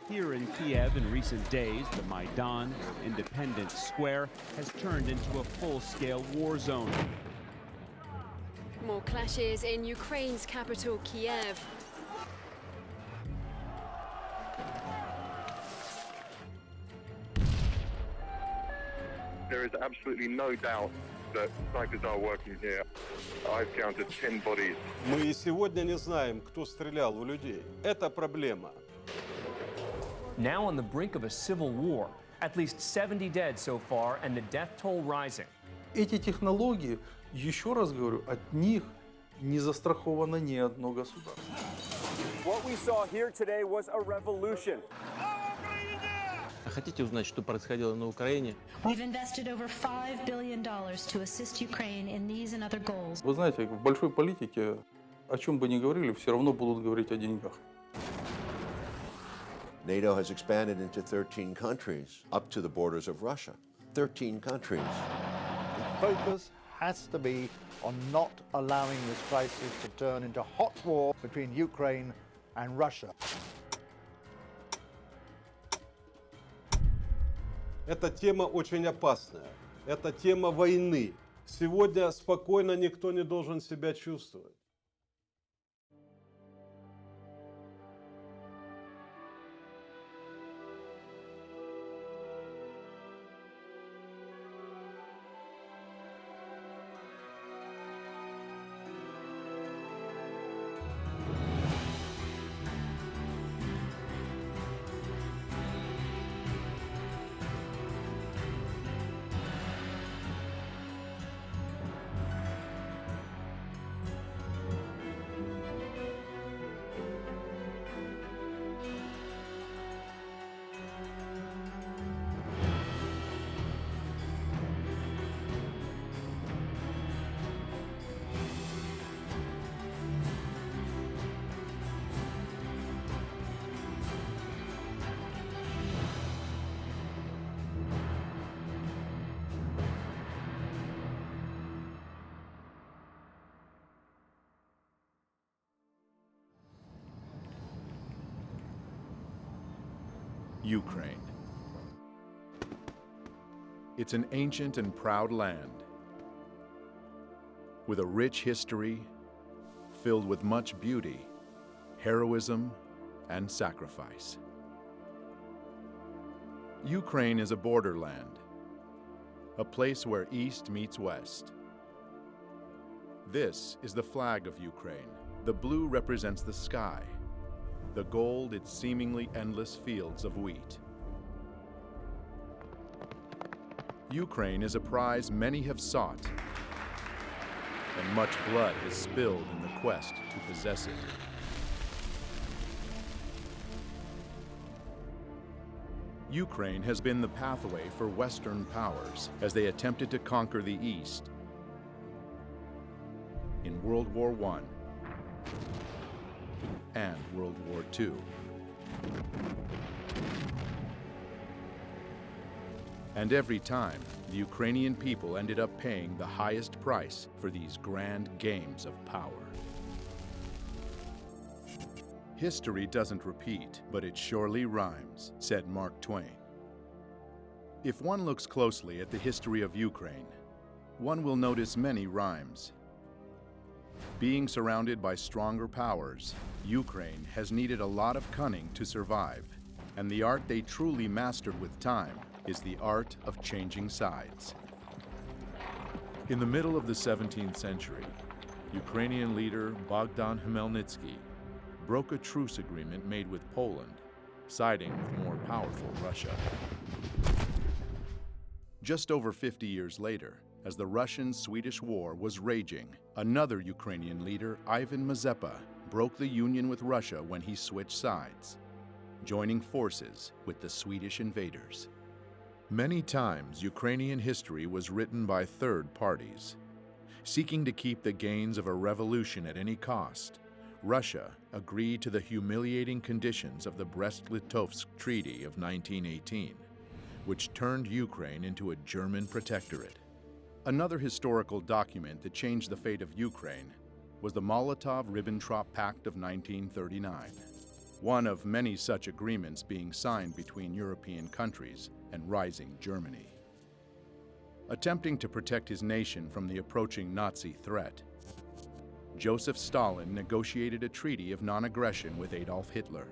Here in Kiev in recent days, the Maidan, or Independence Square, has turned into a full-scale war zone. More clashes in Ukraine's capital, Kiev. There is absolutely no doubt that snipers are working here. I've counted 10 bodies. Мы и сегодня не знаем, кто стрелял в людей. Это проблема. Now on the brink of a civil war. At least 70 dead so far, and the death toll rising. Эти технологии, еще раз говорю, от них не застраховано ни одно государство. What we saw here today was a revolution. Хотите узнать, что происходило на Украине? We've invested over $5 billion to assist Ukraine in these and other goals. Вы знаете, в большой политике, о чем бы ни говорили, все равно будут говорить о деньгах. NATO has expanded into 13 countries, up to the borders of Russia. 13 countries. The focus has to be on not allowing this crisis to turn into hot war between Ukraine and Russia. Эта тема очень опасная. Это тема войны. Сегодня спокойно никто не должен себя чувствовать. Ukraine. It's an ancient and proud land with a rich history filled with much beauty, heroism, and sacrifice. Ukraine is a borderland, a place where East meets West. This is the flag of Ukraine. The blue represents the sky, the gold its seemingly endless fields of wheat. Ukraine is a prize many have sought, and much blood has spilled in the quest to possess it. Ukraine has been the pathway for Western powers as they attempted to conquer the East in World War I and World War II. And every time, the Ukrainian people ended up paying the highest price for these grand games of power. History doesn't repeat, but it surely rhymes, said Mark Twain. If one looks closely at the history of Ukraine, one will notice many rhymes. Being surrounded by stronger powers, Ukraine has needed a lot of cunning to survive, and the art they truly mastered with time is the art of changing sides. In the middle of the 17th century, Ukrainian leader Bogdan Khmelnytsky broke a truce agreement made with Poland, siding with more powerful Russia. Just over 50 years later, as the Russian-Swedish War was raging, another Ukrainian leader, Ivan Mazepa, broke the union with Russia when he switched sides, joining forces with the Swedish invaders. Many times, Ukrainian history was written by third parties. Seeking to keep the gains of a revolution at any cost, Russia agreed to the humiliating conditions of the Brest-Litovsk Treaty of 1918, which turned Ukraine into a German protectorate. Another historical document that changed the fate of Ukraine was the Molotov-Ribbentrop Pact of 1939. one of many such agreements being signed between European countries and rising Germany. Attempting to protect his nation from the approaching Nazi threat, Joseph Stalin negotiated a treaty of non-aggression with Adolf Hitler.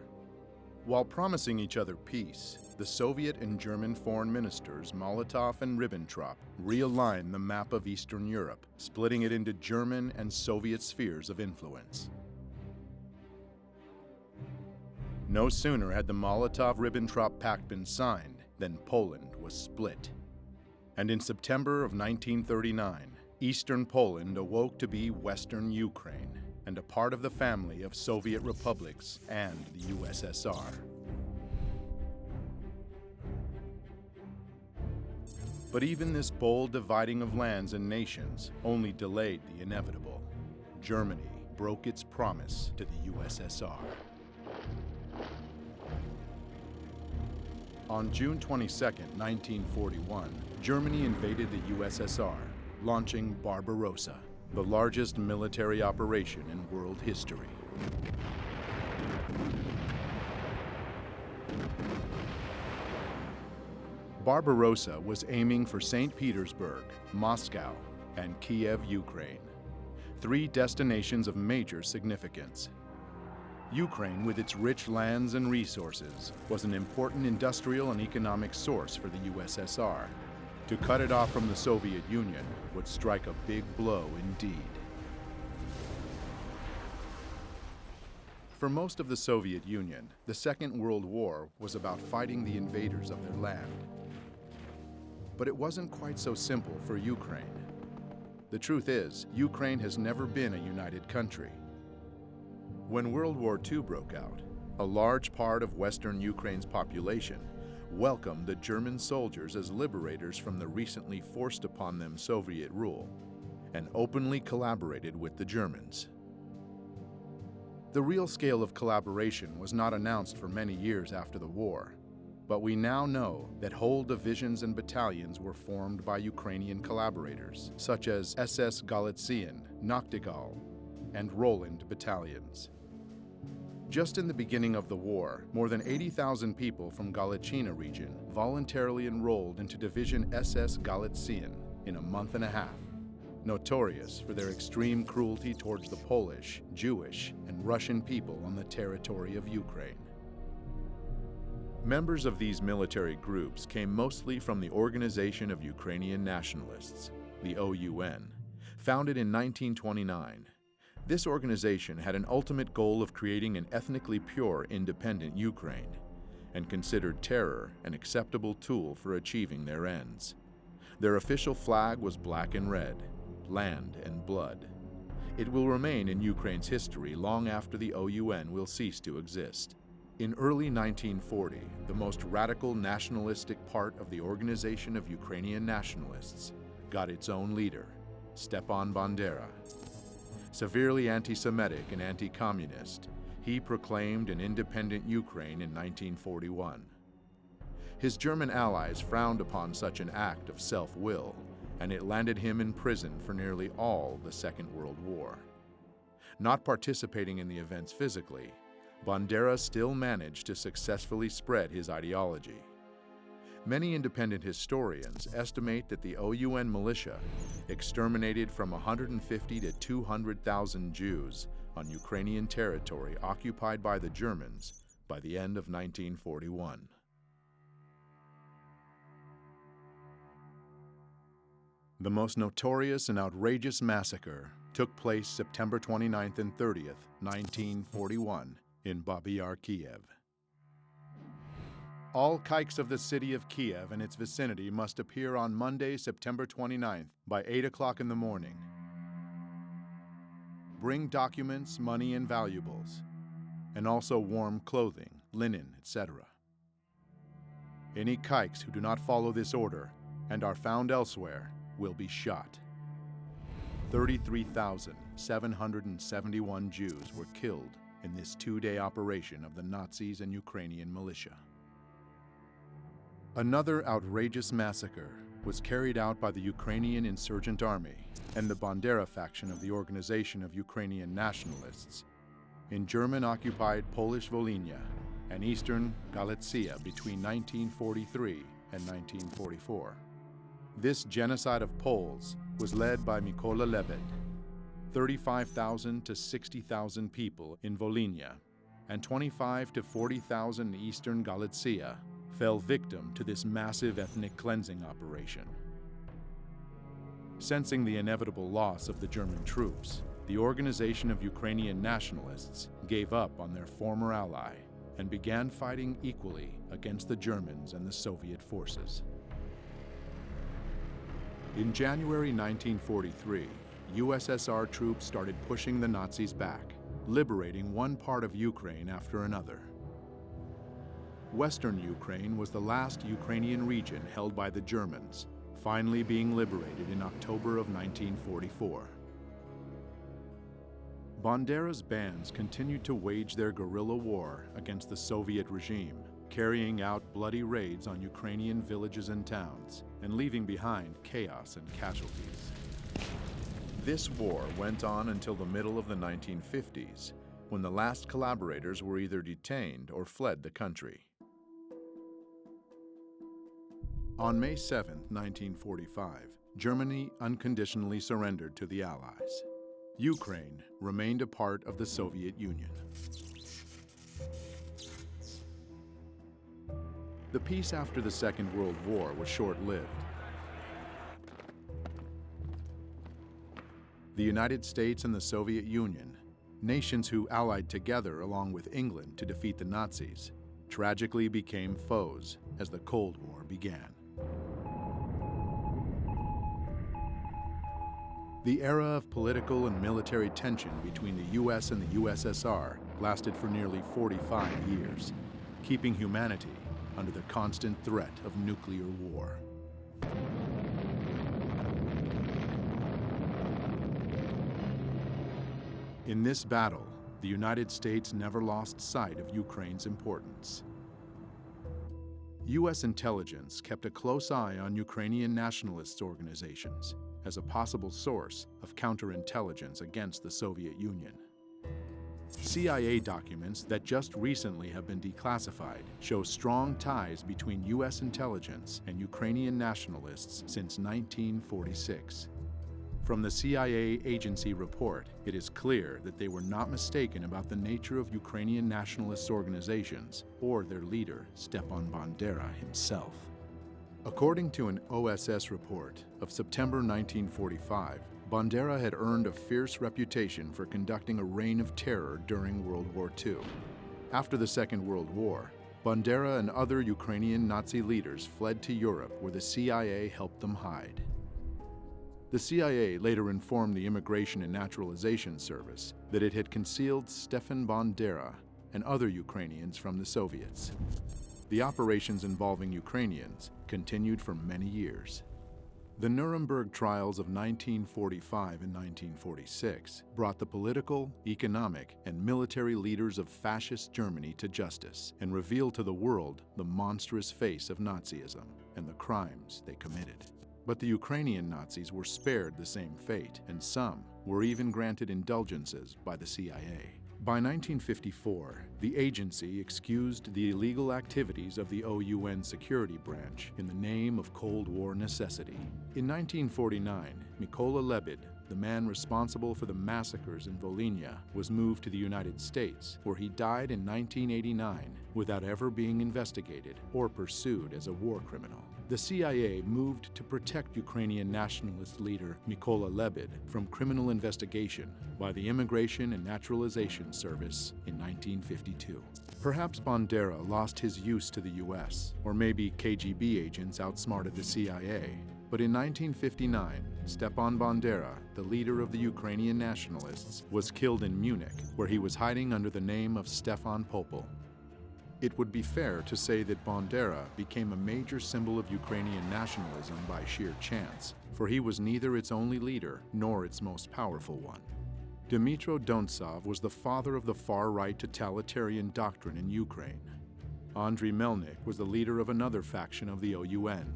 While promising each other peace, the Soviet and German foreign ministers Molotov and Ribbentrop realigned the map of Eastern Europe, splitting it into German and Soviet spheres of influence. No sooner had the Molotov-Ribbentrop Pact been signed than Poland was split. And in September of 1939, Eastern Poland awoke to be Western Ukraine and a part of the family of Soviet republics and the USSR. But even this bold dividing of lands and nations only delayed the inevitable. Germany broke its promise to the USSR. On June 22, 1941, Germany invaded the USSR, launching Barbarossa, the largest military operation in world history. Barbarossa was aiming for St. Petersburg, Moscow, and Kiev, Ukraine, three destinations of major significance. Ukraine, with its rich lands and resources, was an important industrial and economic source for the USSR. To cut it off from the Soviet Union would strike a big blow indeed. For most of the Soviet Union, the Second World War was about fighting the invaders of their land. But it wasn't quite so simple for Ukraine. The truth is, Ukraine has never been a united country. When World War II broke out, a large part of Western Ukraine's population welcomed the German soldiers as liberators from the recently forced upon them Soviet rule, and openly collaborated with the Germans. The real scale of collaboration was not announced for many years after the war, but we now know that whole divisions and battalions were formed by Ukrainian collaborators, such as SS Galician, Nachtigall, and Roland battalions. Just in the beginning of the war, more than 80,000 people from Galician region voluntarily enrolled into Division SS Galician in a month and a half, notorious for their extreme cruelty towards the Polish, Jewish, and Russian people on the territory of Ukraine. Members of these military groups came mostly from the Organization of Ukrainian Nationalists, the OUN, founded in 1929. This organization had an ultimate goal of creating an ethnically pure, independent Ukraine, and considered terror an acceptable tool for achieving their ends. Their official flag was black and red, land and blood. It will remain in Ukraine's history long after the OUN will cease to exist. In early 1940, the most radical nationalistic part of the Organization of Ukrainian Nationalists got its own leader, Stepan Bandera. Severely anti-Semitic and anti-communist, he proclaimed an independent Ukraine in 1941. His German allies frowned upon such an act of self-will, and it landed him in prison for nearly all the Second World War. Not participating in the events physically, Bandera still managed to successfully spread his ideology. Many independent historians estimate that the OUN militia exterminated from 150 to 200,000 Jews on Ukrainian territory occupied by the Germans by the end of 1941. The most notorious and outrageous massacre took place September 29th and 30th, 1941, in Babi Yar, Kiev. All kikes of the city of Kiev and its vicinity must appear on Monday, September 29th by 8 o'clock in the morning. Bring documents, money, and valuables, and also warm clothing, linen, etc. Any kikes who do not follow this order and are found elsewhere will be shot. 33,771 Jews were killed in this two-day operation of the Nazis and Ukrainian militia. Another outrageous massacre was carried out by the Ukrainian Insurgent Army and the Bandera faction of the Organization of Ukrainian Nationalists in German-occupied Polish Volhynia and eastern Galicia between 1943 and 1944. This genocide of Poles was led by Mykola Lebed. 35,000 to 60,000 people in Volhynia and 25 to 40,000 in eastern Galicia fell victim to this massive ethnic cleansing operation. Sensing the inevitable loss of the German troops, the Organization of Ukrainian Nationalists gave up on their former ally and began fighting equally against the Germans and the Soviet forces. In January 1943, USSR troops started pushing the Nazis back, liberating one part of Ukraine after another. Western Ukraine was the last Ukrainian region held by the Germans, finally being liberated in October of 1944. Bandera's bands continued to wage their guerrilla war against the Soviet regime, carrying out bloody raids on Ukrainian villages and towns, and leaving behind chaos and casualties. This war went on until the middle of the 1950s, when the last collaborators were either detained or fled the country. On May 7, 1945, Germany unconditionally surrendered to the Allies. Ukraine remained a part of the Soviet Union. The peace after the Second World War was short-lived. The United States and the Soviet Union, nations who allied together along with England to defeat the Nazis, tragically became foes as the Cold War began. The era of political and military tension between the US and the USSR lasted for nearly 45 years, keeping humanity under the constant threat of nuclear war. In this battle, the United States never lost sight of Ukraine's importance. U.S. intelligence kept a close eye on Ukrainian nationalist organizations as a possible source of counterintelligence against the Soviet Union. CIA documents that just recently have been declassified show strong ties between U.S. intelligence and Ukrainian nationalists since 1946. From the CIA agency report, it is clear that they were not mistaken about the nature of Ukrainian nationalist organizations or their leader, Stepan Bandera himself. According to an OSS report of September 1945, Bandera had earned a fierce reputation for conducting a reign of terror during World War II. After the Second World War, Bandera and other Ukrainian Nazi leaders fled to Europe where the CIA helped them hide. The CIA later informed the Immigration and Naturalization Service that it had concealed Stefan Bandera and other Ukrainians from the Soviets. The operations involving Ukrainians continued for many years. The Nuremberg trials of 1945 and 1946 brought the political, economic, and military leaders of fascist Germany to justice and revealed to the world the monstrous face of Nazism and the crimes they committed. But the Ukrainian Nazis were spared the same fate, and some were even granted indulgences by the CIA. By 1954, the agency excused the illegal activities of the OUN security branch in the name of Cold War necessity. In 1949, Mykola Lebed, the man responsible for the massacres in Volhynia, was moved to the United States, where he died in 1989 without ever being investigated or pursued as a war criminal. The CIA moved to protect Ukrainian nationalist leader Mykola Lebed from criminal investigation by the Immigration and Naturalization Service in 1952. Perhaps Bandera lost his use to the US, or maybe KGB agents outsmarted the CIA. But in 1959, Stepan Bandera, the leader of the Ukrainian nationalists, was killed in Munich, where he was hiding under the name of Stefan Popel. It would be fair to say that Bandera became a major symbol of Ukrainian nationalism by sheer chance, for he was neither its only leader nor its most powerful one. Dmytro Dontsov was the father of the far-right totalitarian doctrine in Ukraine. Andriy Melnik was the leader of another faction of the OUN.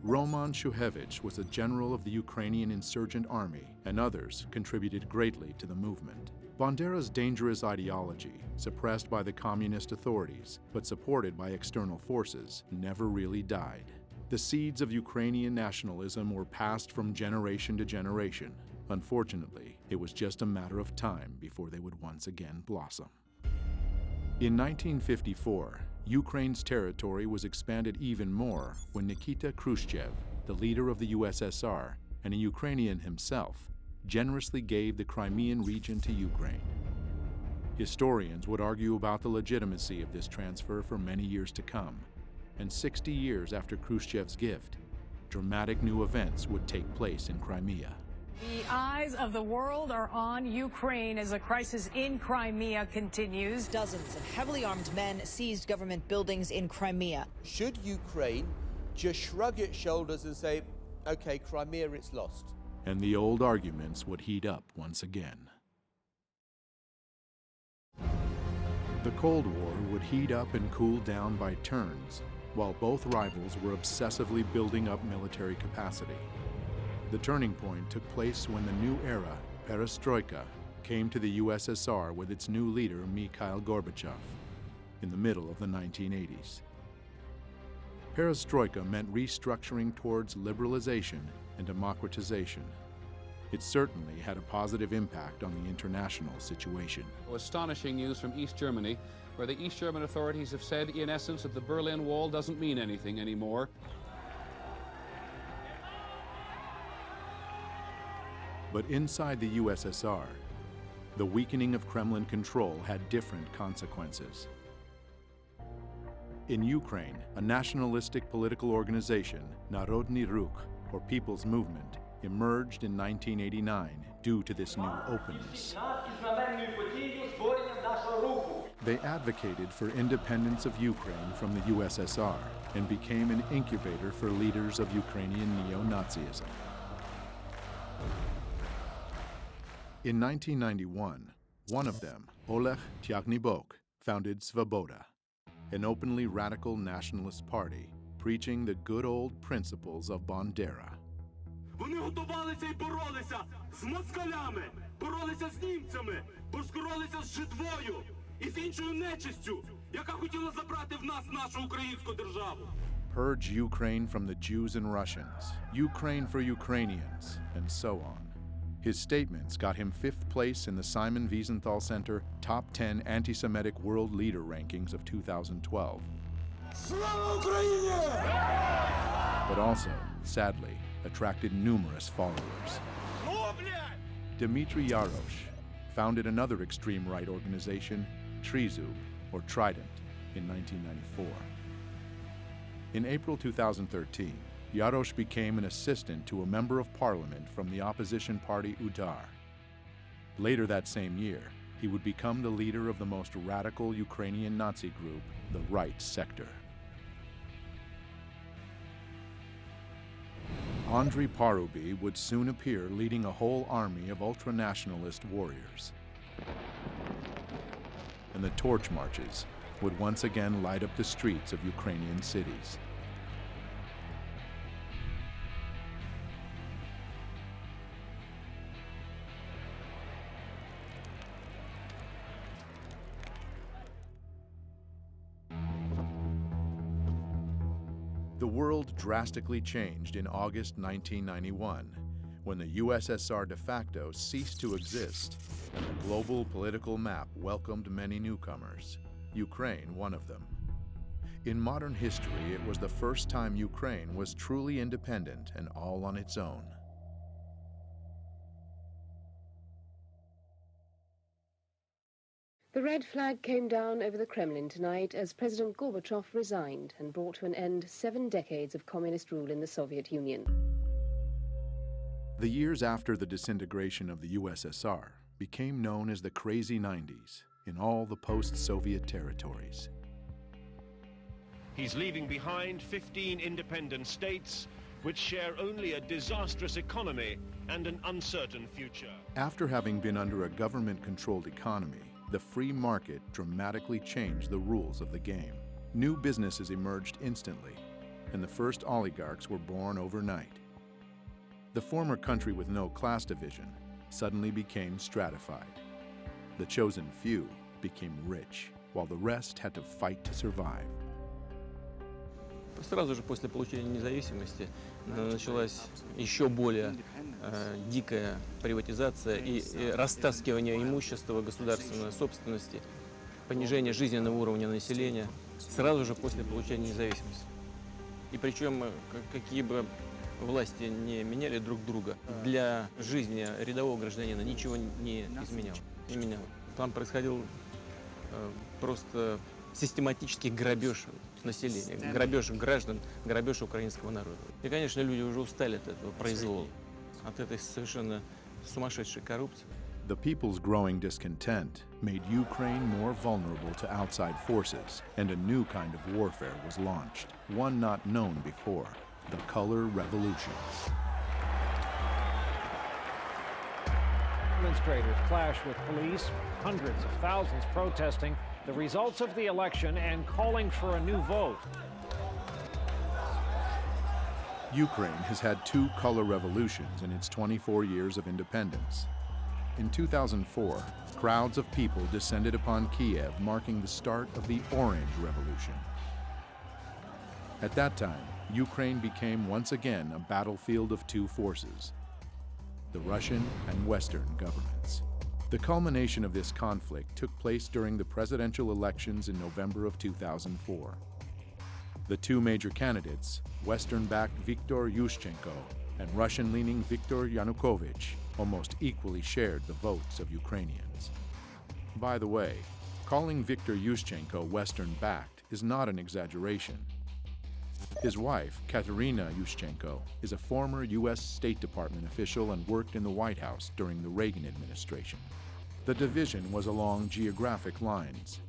Roman Shuhevich was a general of the Ukrainian insurgent army, and others contributed greatly to the movement. Bandera's dangerous ideology, suppressed by the communist authorities but supported by external forces, never really died. The seeds of Ukrainian nationalism were passed from generation to generation. Unfortunately, it was just a matter of time before they would once again blossom. In 1954, Ukraine's territory was expanded even more when Nikita Khrushchev, the leader of the USSR and a Ukrainian himself, generously gave the Crimean region to Ukraine. Historians would argue about the legitimacy of this transfer for many years to come, and 60 years after Khrushchev's gift, dramatic new events would take place in Crimea. The eyes of the world are on Ukraine as the crisis in Crimea continues. Dozens of heavily armed men seized government buildings in Crimea. Should Ukraine just shrug its shoulders and say, okay, Crimea, it's lost? And the old arguments would heat up once again. The Cold War would heat up and cool down by turns, while both rivals were obsessively building up military capacity. The turning point took place when the new era, Perestroika, came to the USSR with its new leader, Mikhail Gorbachev, in the middle of the 1980s. Perestroika meant restructuring towards liberalization and democratization. It certainly had a positive impact on the international situation. Astonishing news from East Germany, where the East German authorities have said, in essence, that the Berlin Wall doesn't mean anything anymore. But inside the USSR, the weakening of Kremlin control had different consequences. In Ukraine, a nationalistic political organization, Narodny Ruch, or People's Movement, emerged in 1989 due to this new openness. They advocated for independence of Ukraine from the USSR and became an incubator for leaders of Ukrainian neo-Nazism. In 1991, one of them, Oleg Tyagnybok, founded Svoboda, an openly radical nationalist party, preaching the good old principles of Bandera. Вони готувалися і боролися з москалями, боролися з німцями, боролися з жидвою і з іншою нечистю, яка хотіла забрати в нас нашу українську державу. Purge Ukraine from the Jews and Russians, Ukraine for Ukrainians, and so on. His statements got him 5th place in the Simon Wiesenthal Center Top 10 Anti-Semitic World Leader Rankings of 2012. But also, sadly, attracted numerous followers. Dmitry Yarosh founded another extreme right organization, Trizub, or Trident, in 1994. In April 2013, Yarosh became an assistant to a member of parliament from the opposition party Udar. Later that same year, he would become the leader of the most radical Ukrainian Nazi group, the Right Sector. Andrei Parubi would soon appear leading a whole army of ultranationalist warriors. And the torch marches would once again light up the streets of Ukrainian cities. The world drastically changed in August 1991, when the USSR de facto ceased to exist and the global political map welcomed many newcomers, Ukraine one of them. In modern history, it was the first time Ukraine was truly independent and all on its own. The red flag came down over the Kremlin tonight as President Gorbachev resigned and brought to an end 7 decades of communist rule in the Soviet Union. The years after the disintegration of the USSR became known as the Crazy 90s in all the post-Soviet territories. He's leaving behind 15 independent states which share only a disastrous economy and an uncertain future. After having been under a government-controlled economy, the free market dramatically changed the rules of the game. New businesses emerged instantly, and the first oligarchs were born overnight. The former country with no class division suddenly became stratified. The chosen few became rich, while the rest had to fight to survive. Сразу же после получения независимости началась еще более дикая приватизация и растаскивание имущества, государственной собственности, понижение жизненного уровня населения сразу же после получения независимости. И причем какие бы власти не меняли друг друга, для жизни рядового гражданина ничего не меняло. Там происходил просто систематический грабеж населения, грабеж граждан, грабеж украинского народа. И, конечно, люди уже устали от этого произвола, от этой совершенно сумасшедшей коррупции. The people's growing discontent made Ukraine more vulnerable to outside forces, and a new kind of warfare was launched, one not known before, the Color Revolution. Demonstrators clash with police, hundreds of thousands protesting the results of the election and calling for a new vote. Ukraine has had two color revolutions in its 24 years of independence. In 2004, crowds of people descended upon Kiev, marking the start of the Orange Revolution. At that time, Ukraine became once again a battlefield of two forces, the Russian and Western governments. The culmination of this conflict took place during the presidential elections in November of 2004. The two major candidates, Western-backed Viktor Yushchenko and Russian-leaning Viktor Yanukovych, almost equally shared the votes of Ukrainians. By the way, calling Viktor Yushchenko Western-backed is not an exaggeration. His wife, Katerina Yushchenko, is a former U.S. State Department official and worked in the White House during the Reagan administration. The division was along geographic lines.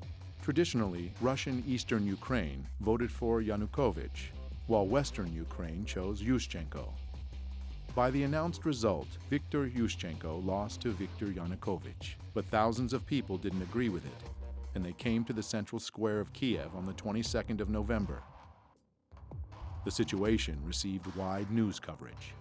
Traditionally, Russian Eastern Ukraine voted for Yanukovych, while Western Ukraine chose Yushchenko. By the announced result, Viktor Yushchenko lost to Viktor Yanukovych, but thousands of people didn't agree with it, and they came to the central square of Kiev on the 22nd of November. The situation received wide news coverage.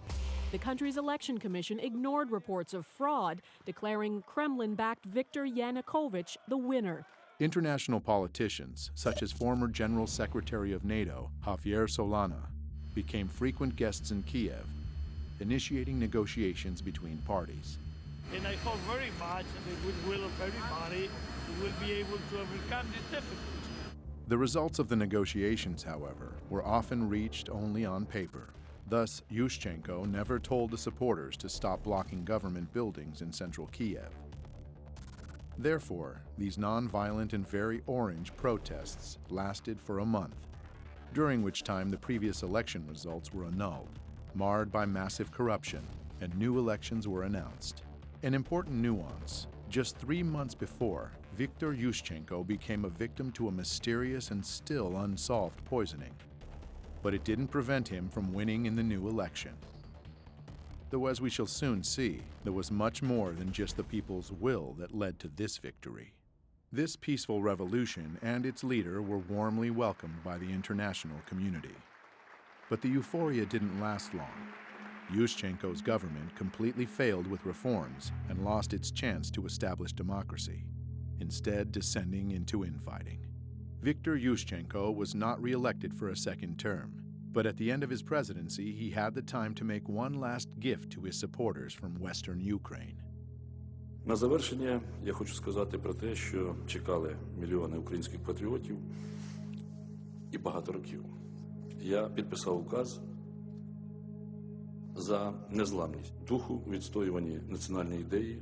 The country's election commission ignored reports of fraud, declaring Kremlin-backed Viktor Yanukovych the winner. International politicians, such as former General Secretary of NATO, Javier Solana, became frequent guests in Kiev, initiating negotiations between parties. And I hope very much the goodwill of everybody will be able to overcome this difficulty. The results of the negotiations, however, were often reached only on paper. Thus, Yushchenko never told the supporters to stop blocking government buildings in central Kiev. Therefore, these non-violent and very orange protests lasted for a month, during which time the previous election results were annulled, marred by massive corruption, and new elections were announced. An important nuance: just 3 months before, Viktor Yushchenko became a victim to a mysterious and still unsolved poisoning. But it didn't prevent him from winning in the new election. Though, as we shall soon see, there was much more than just the people's will that led to this victory. This peaceful revolution and its leader were warmly welcomed by the international community. But the euphoria didn't last long. Yushchenko's government completely failed with reforms and lost its chance to establish democracy, instead descending into infighting. Viktor Yushchenko was not re-elected for a second term, but at the end of his presidency, he had the time to make one last gift to his supporters from Western Ukraine. На завершення я хочу сказати про те, що чекали мільйони українських патріотів і багато років. Я підписав указ за незламність духу, відстоюванні національної ідеї,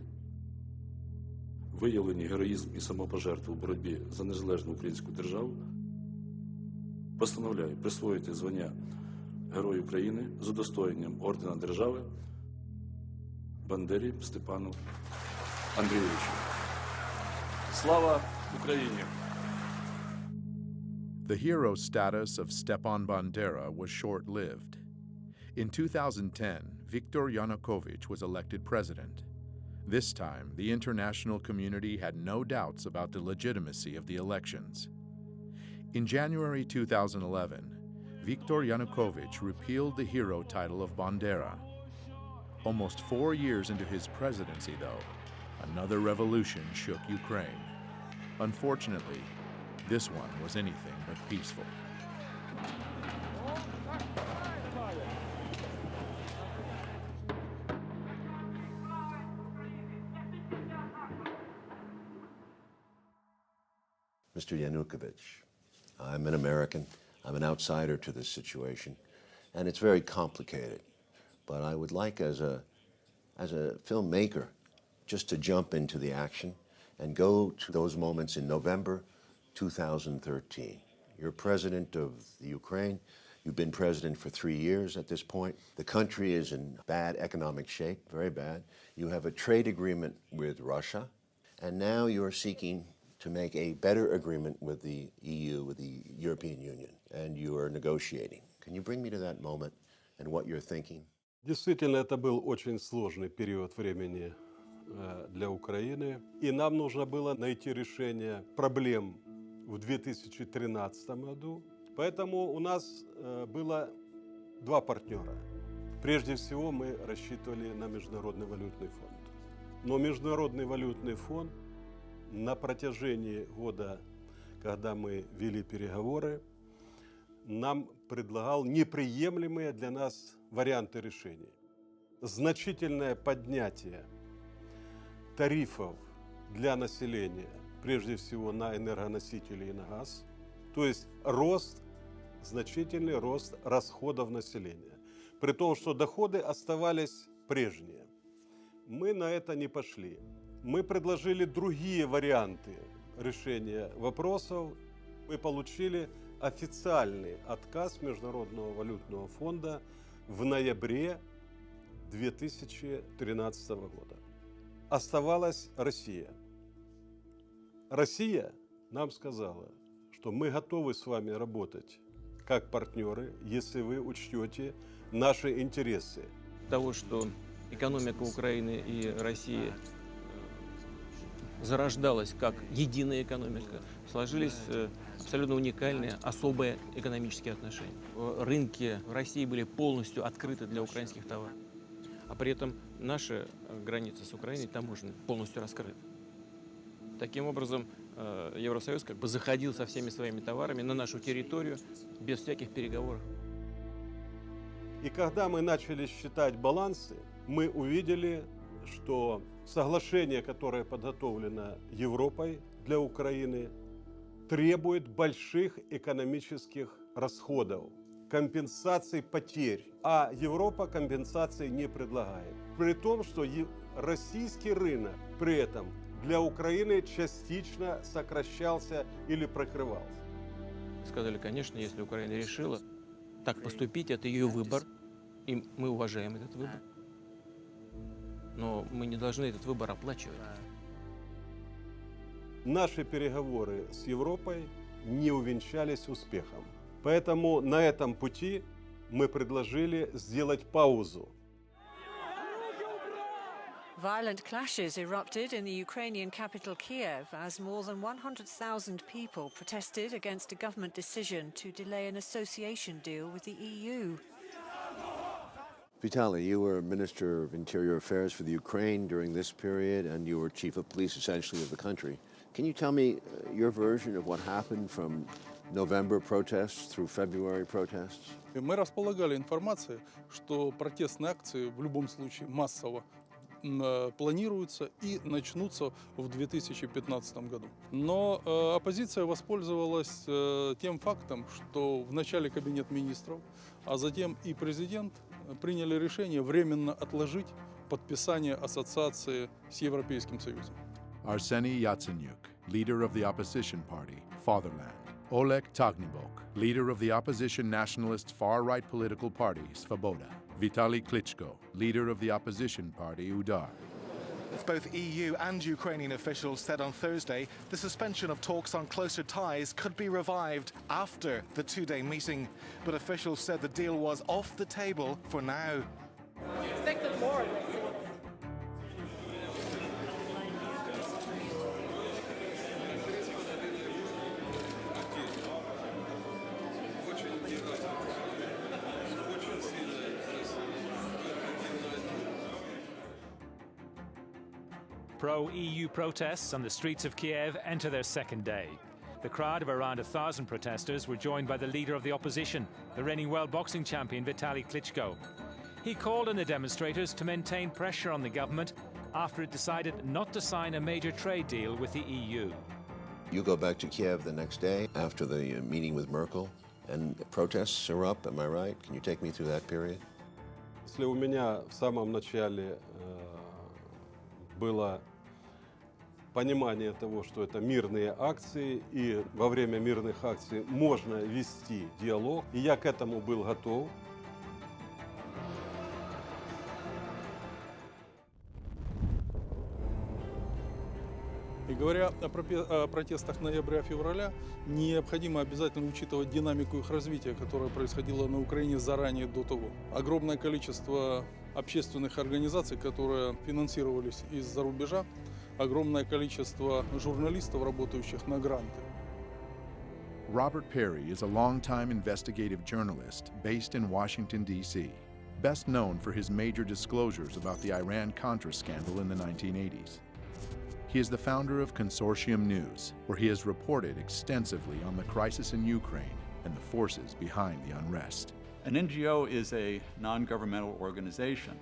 виявлені героїзм і самопожертву в боротьбі за незалежну українську державу. Постановляю присвоїти звання Герой України з удостоєнням ордена держави Бандері Степану Андрійовичу. Слава Україні! The hero status of Stepan Bandera was short-lived. In 2010, Viktor Yanukovych was elected president. This time, the international community had no doubts about the legitimacy of the elections. In January 2011, Viktor Yanukovych repealed the hero title of Bandera. Almost 4 years into his presidency, though, another revolution shook Ukraine. Unfortunately, this one was anything but peaceful. Mr. Yanukovych, I'm an American. I'm an outsider to this situation, and it's very complicated. But I would like, as a filmmaker, just to jump into the action and go to those moments in November 2013. You're president of the Ukraine. You've been president for 3 years at this point. The country is in bad economic shape, very bad. You have a trade agreement with Russia, and now you're seeking to make a better agreement with the EU, with the European Union, and you are negotiating. Can you bring me to that moment and what you're thinking? Действительно, это был очень сложный период времени для Украины, и нам нужно было найти решение проблем в 2013 году. Поэтому у нас было два партнера. Прежде всего, мы рассчитывали на Международный валютный фонд. Но Международный валютный фонд на протяжении года, когда мы вели переговоры, нам предлагал неприемлемые для нас варианты решений. Значительное поднятие тарифов для населения, прежде всего на энергоносители и на газ, то есть значительный рост расходов населения, при том, что доходы оставались прежние. Мы на это не пошли. Мы предложили другие варианты решения вопросов. Мы получили официальный отказ Международного валютного фонда в ноябре 2013 года. Оставалась Россия. Россия нам сказала, что мы готовы с вами работать как партнеры, если вы учтете наши интересы. Того, что экономика Украины и России зарождалась как единая экономика, сложились абсолютно уникальные, особые экономические отношения. Рынки в России были полностью открыты для украинских товаров, а при этом наши границы с Украиной таможенные полностью раскрыты. Таким образом, Евросоюз как бы заходил со всеми своими товарами на нашу территорию без всяких переговоров. И когда мы начали считать балансы, мы увидели, что соглашение, которое подготовлено Европой для Украины, требует больших экономических расходов, компенсаций потерь, а Европа компенсаций не предлагает. При том, что российский рынок при этом для Украины частично сокращался или прокрывался. Сказали, конечно, если Украина решила так поступить, это ее выбор, и мы уважаем этот выбор. Но мы не должны этот выбор оплачивать. Наши переговоры с Европой не увенчались успехом. Поэтому на этом пути мы предложили сделать паузу. Violent clashes erupted in the Ukrainian capital Kiev as more than 100,000 people protested against a government decision to delay an association deal with the EU. Vitaly, you were Minister of Interior Affairs for the Ukraine during this period, and you were Chief of Police, essentially, of the country. Can you tell me your version of what happened from November protests through February protests? Мы располагали информацией, что протестные акции в любом случае массово планируются и начнутся в 2015 году. Но оппозиция воспользовалась тем фактом, что в начале Кабинет министров, а затем и президент приняли решение временно отложить подписание ассоциации с Европейским Союзом. Arseny Yatsenyuk, leader of the opposition party, Fatherland. Oleg Tagnibok, leader of the opposition nationalist far-right political party, Svoboda. Vitaly Klitschko, leader of the opposition party, Udar. Both EU and Ukrainian officials said on Thursday the suspension of talks on closer ties could be revived after the two-day meeting. But officials said the deal was off the table for now. Expected more. Pro-EU protests on the streets of Kiev enter their second day. The crowd of around 1,000 protesters were joined by the leader of the opposition, the reigning world boxing champion Vitaly Klitschko. He called on the demonstrators to maintain pressure on the government after it decided not to sign a major trade deal with the EU. You go back to Kiev the next day after the meeting with Merkel, and protests are up, am I right? Can you take me through that period? Если у меня в самом начале было понимание того, что это мирные акции, и во время мирных акций можно вести диалог, и я к этому был готов. И говоря о протестах ноября-февраля, необходимо обязательно учитывать динамику их развития, которая происходила на Украине заранее до того. Огромное количество общественных организаций, которые финансировались из-за рубежа, огромное количество журналистов, работающих на гранты. Robert Perry is a longtime investigative journalist based in Washington, D.C., best known for his major disclosures about the Iran-Contra scandal in the 1980s. He is the founder of Consortium News, where he has reported extensively on the crisis in Ukraine and the forces behind the unrest. An NGO is a non-governmental organization.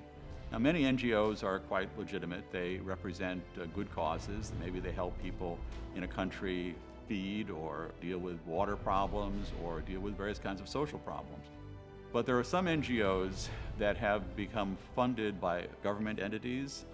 Now, many NGOs are quite legitimate. They represent good causes. Maybe they help people in a country feed or deal with water problems or deal with various kinds of social problems. But there are some NGOs that have become funded by government entities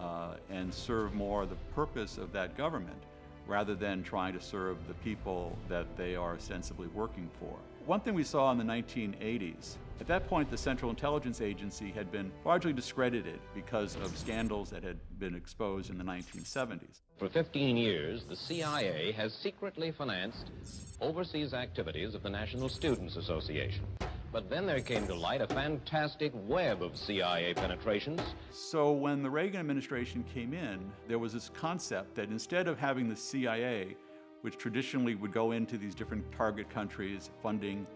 and serve more the purpose of that government rather than trying to serve the people that they are ostensibly working for. One thing we saw in the 1980s, at that point the Central Intelligence Agency had been largely discredited because of scandals that had been exposed in the 1970s. For 15 years, the CIA has secretly financed overseas activities of the National Students Association. But then there came to light a fantastic web of CIA penetrations. So when the Reagan administration came in, there was this concept that instead of having the CIA, which traditionally would go into these different target countries, funding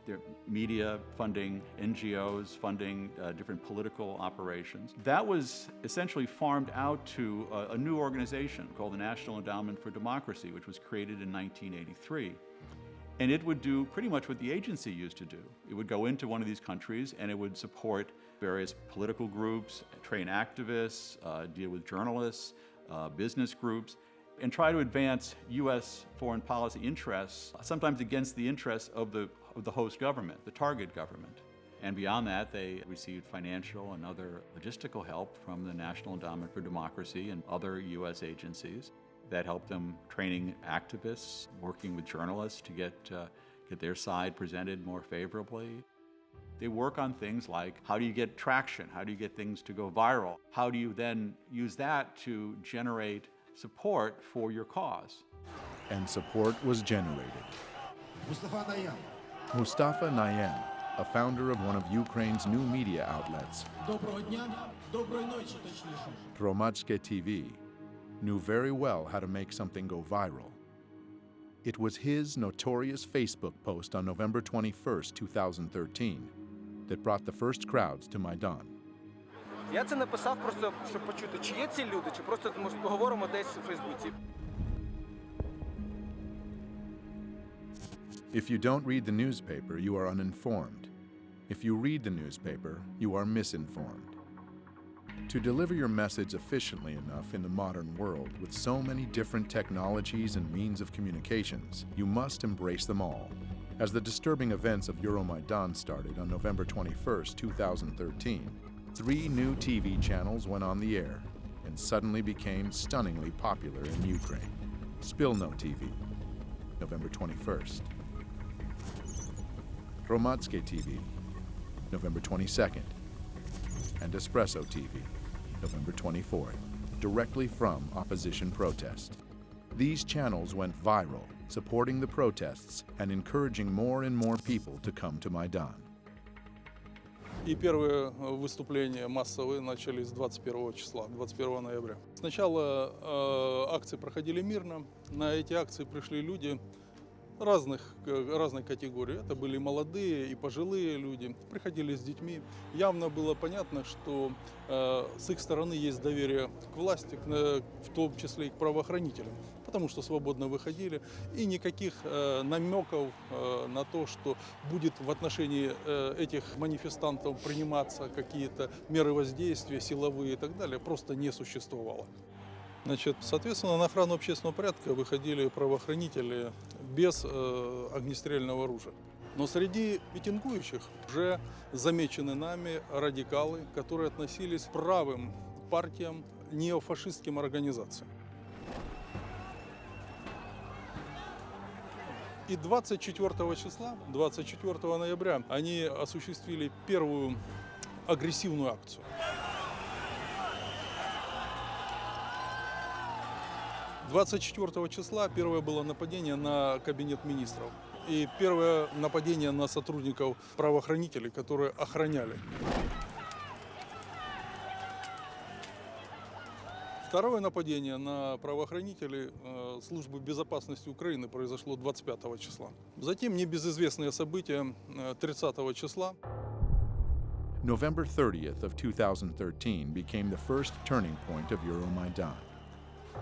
their media, funding NGOs, funding different political operations, that was essentially farmed out to a new organization called the National Endowment for Democracy, which was created in 1983. And it would do pretty much what the agency used to do. It would go into one of these countries and it would support various political groups, train activists, deal with journalists, business groups, and try to advance U.S. foreign policy interests, sometimes against the interests of the host government, the target government. And beyond that, they received financial and other logistical help from the National Endowment for Democracy and other U.S. agencies that helped them training activists, working with journalists to get their side presented more favorably. They work on things like how do you get traction? How do you get things to go viral? How do you then use that to generate support for your cause? And support was generated. Mustafa Nayyem, a founder of one of Ukraine's new media outlets, Hromadske TV, knew very well how to make something go viral. It was his notorious Facebook post on November 21st, 2013, that brought the first crowds to Maidan. Я це написав просто, щоб почути, чи є ці люди, чи просто ми поговоримо десь у Фейсбуці. If you don't read the newspaper, you are uninformed. If you read the newspaper, you are misinformed. To deliver your message efficiently enough in the modern world, with so many different technologies and means of communications, you must embrace them all. As the disturbing events of Euromaidan started on November 21st, 2013, 3 new TV channels went on the air and suddenly became stunningly popular in Ukraine. Spilno TV, November 21st. Hromadske TV, November 22nd. And Espresso TV, November 24th, directly from opposition protest. These channels went viral, supporting the protests and encouraging more and more people to come to Maidan. И первые выступления массовые начались с 21 числа, 21 ноября. Сначала акции проходили мирно. На эти акции пришли люди разной категории. Это были молодые и пожилые люди, приходили с детьми. Явно было понятно, что с их стороны есть доверие к власти, в том числе и к правоохранителям, потому что свободно выходили. И никаких намеков на то, что будет в отношении этих манифестантов приниматься какие-то меры воздействия, силовые и так далее, просто не существовало. Значит, соответственно, на охрану общественного порядка выходили правоохранители без огнестрельного оружия. Но среди митингующих уже замечены нами радикалы, которые относились к правым партиям, неофашистским организациям. И 24 числа, 24 ноября, они осуществили первую агрессивную акцию. 24 числа первое было нападение на кабинет министров и первое нападение на сотрудников правоохранителей, которые охраняли. Второе нападение на правоохранителей службы безопасности Украины произошло 25 числа. Затем небезызвестные события 30 числа. November 30th of 2013 became the first turning point of Euromaidan,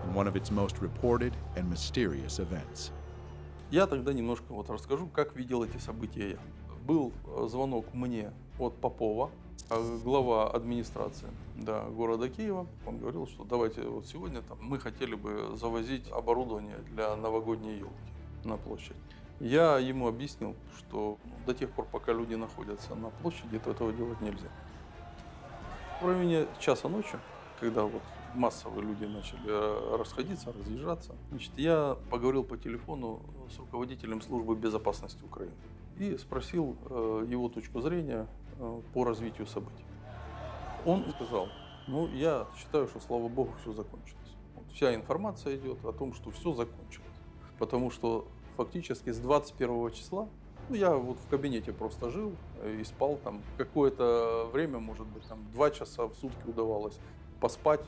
and one of its most reported and mysterious events. Я тогда немножко расскажу, как видел эти события я. Был звонок мне от Попова, глава администрации города Киева. Он говорил, что давайте сегодня мы хотели бы завозить оборудование для новогодней елки на площадь. Я ему объяснил, что до тех пор, пока люди находятся на площади, то этого делать нельзя. В районе часа ночи, когда массовые люди начали расходиться, разъезжаться, я поговорил по телефону с руководителем службы безопасности Украины и спросил его точку зрения по развитию событий. Он сказал, я считаю, что, слава богу, все закончилось. Вся информация идет о том, что все закончилось. Потому что фактически с 21 числа, я в кабинете просто жил и спал там какое-то время, может быть, 2 часа в сутки удавалось поспать.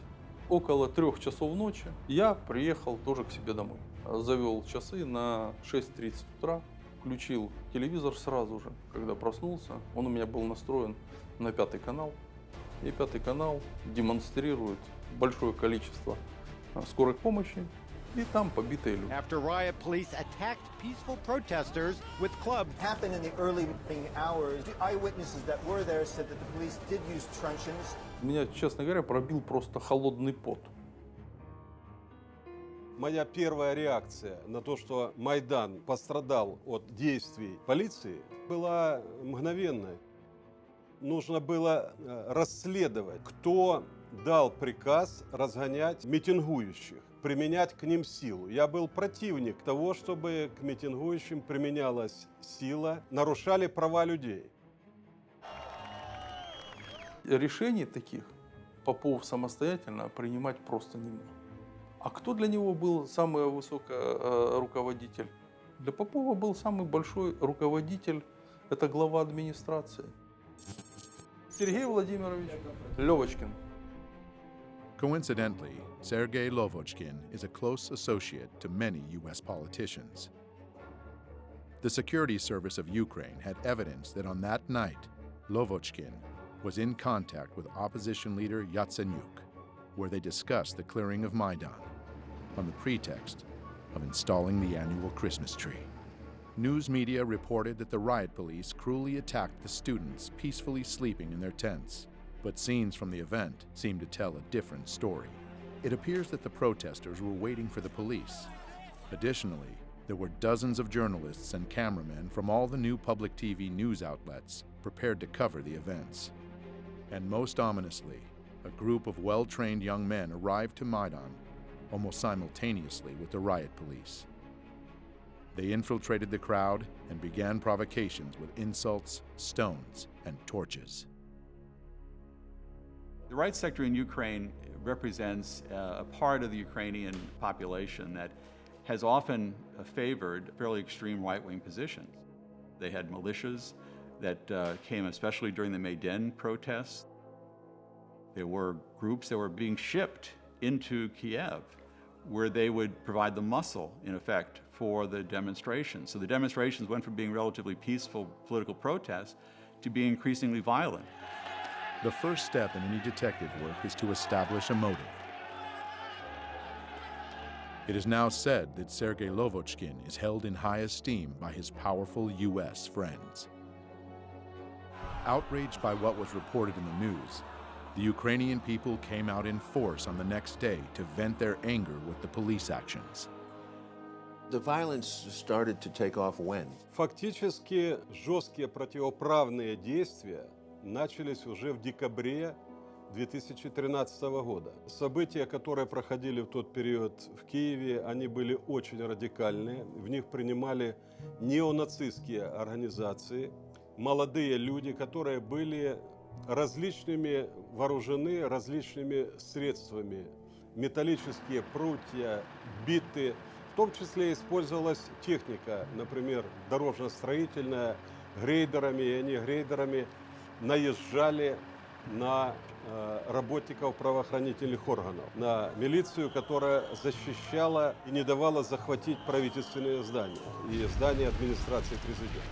Около 3 часов ночи я приехал тоже к себе домой. Завел часы на 6:30 утра, включил телевизор сразу же, когда проснулся. Он у меня был настроен на 5-й канал. И 5-й канал демонстрирует большое количество скорой помощи. И там побитые люди. After riot, police attacked peaceful protesters with clubs. Happened in the early morning hours. The eyewitnesses that were there said that the police did use truncheons. Меня, честно говоря, пробил просто холодный пот. Моя первая реакция на то, что Майдан пострадал от действий полиции, была мгновенной. Нужно было расследовать, кто дал приказ разгонять митингующих, применять к ним силу. Я был противник того, чтобы к митингующим применялась сила, нарушали права людей. Решений таких Попов самостоятельно принимать просто не мог. А кто для него был самый высокий руководитель? Для Попова был самый большой руководитель, это глава администрации. Сергей Владимирович Левочкин. Coincidentally, Sergei Lovochkin is a close associate to many U.S. politicians. The security service of Ukraine had evidence that on that night, Lovochkin was in contact with opposition leader Yatsenyuk, where they discussed the clearing of Maidan on the pretext of installing the annual Christmas tree. News media reported that the riot police cruelly attacked the students peacefully sleeping in their tents. But scenes from the event seem to tell a different story. It appears that the protesters were waiting for the police. Additionally, there were dozens of journalists and cameramen from all the new public TV news outlets prepared to cover the events. And most ominously, a group of well-trained young men arrived to Maidan almost simultaneously with the riot police. They infiltrated the crowd and began provocations with insults, stones, and torches. The right sector in Ukraine represents a part of the Ukrainian population that has often favored fairly extreme right-wing positions. They had militias that came especially during the Maidan protests. There were groups that were being shipped into Kiev where they would provide the muscle, in effect, for the demonstrations. So the demonstrations went from being relatively peaceful political protests to being increasingly violent. The first step in any detective work is to establish a motive. It is now said that Sergei Lovochkin is held in high esteem by his powerful U.S. friends. Outraged by what was reported in the news, the Ukrainian people came out in force on the next day to vent their anger with the police actions. The violence started to take off when? Фактически жесткие противоправные действия начались уже в декабре 2013 года. События, которые проходили в тот период в Киеве, они были очень радикальные. В них принимали неонацистские организации, молодые люди, которые были различными вооружены различными средствами. Металлические прутья, биты. В том числе использовалась техника, например, дорожно-строительная, грейдерами, и они грейдерами наезжали на работников правоохранительных органов, на милицию, которая защищала и не давала захватить правительственные здания и здания администрации президента.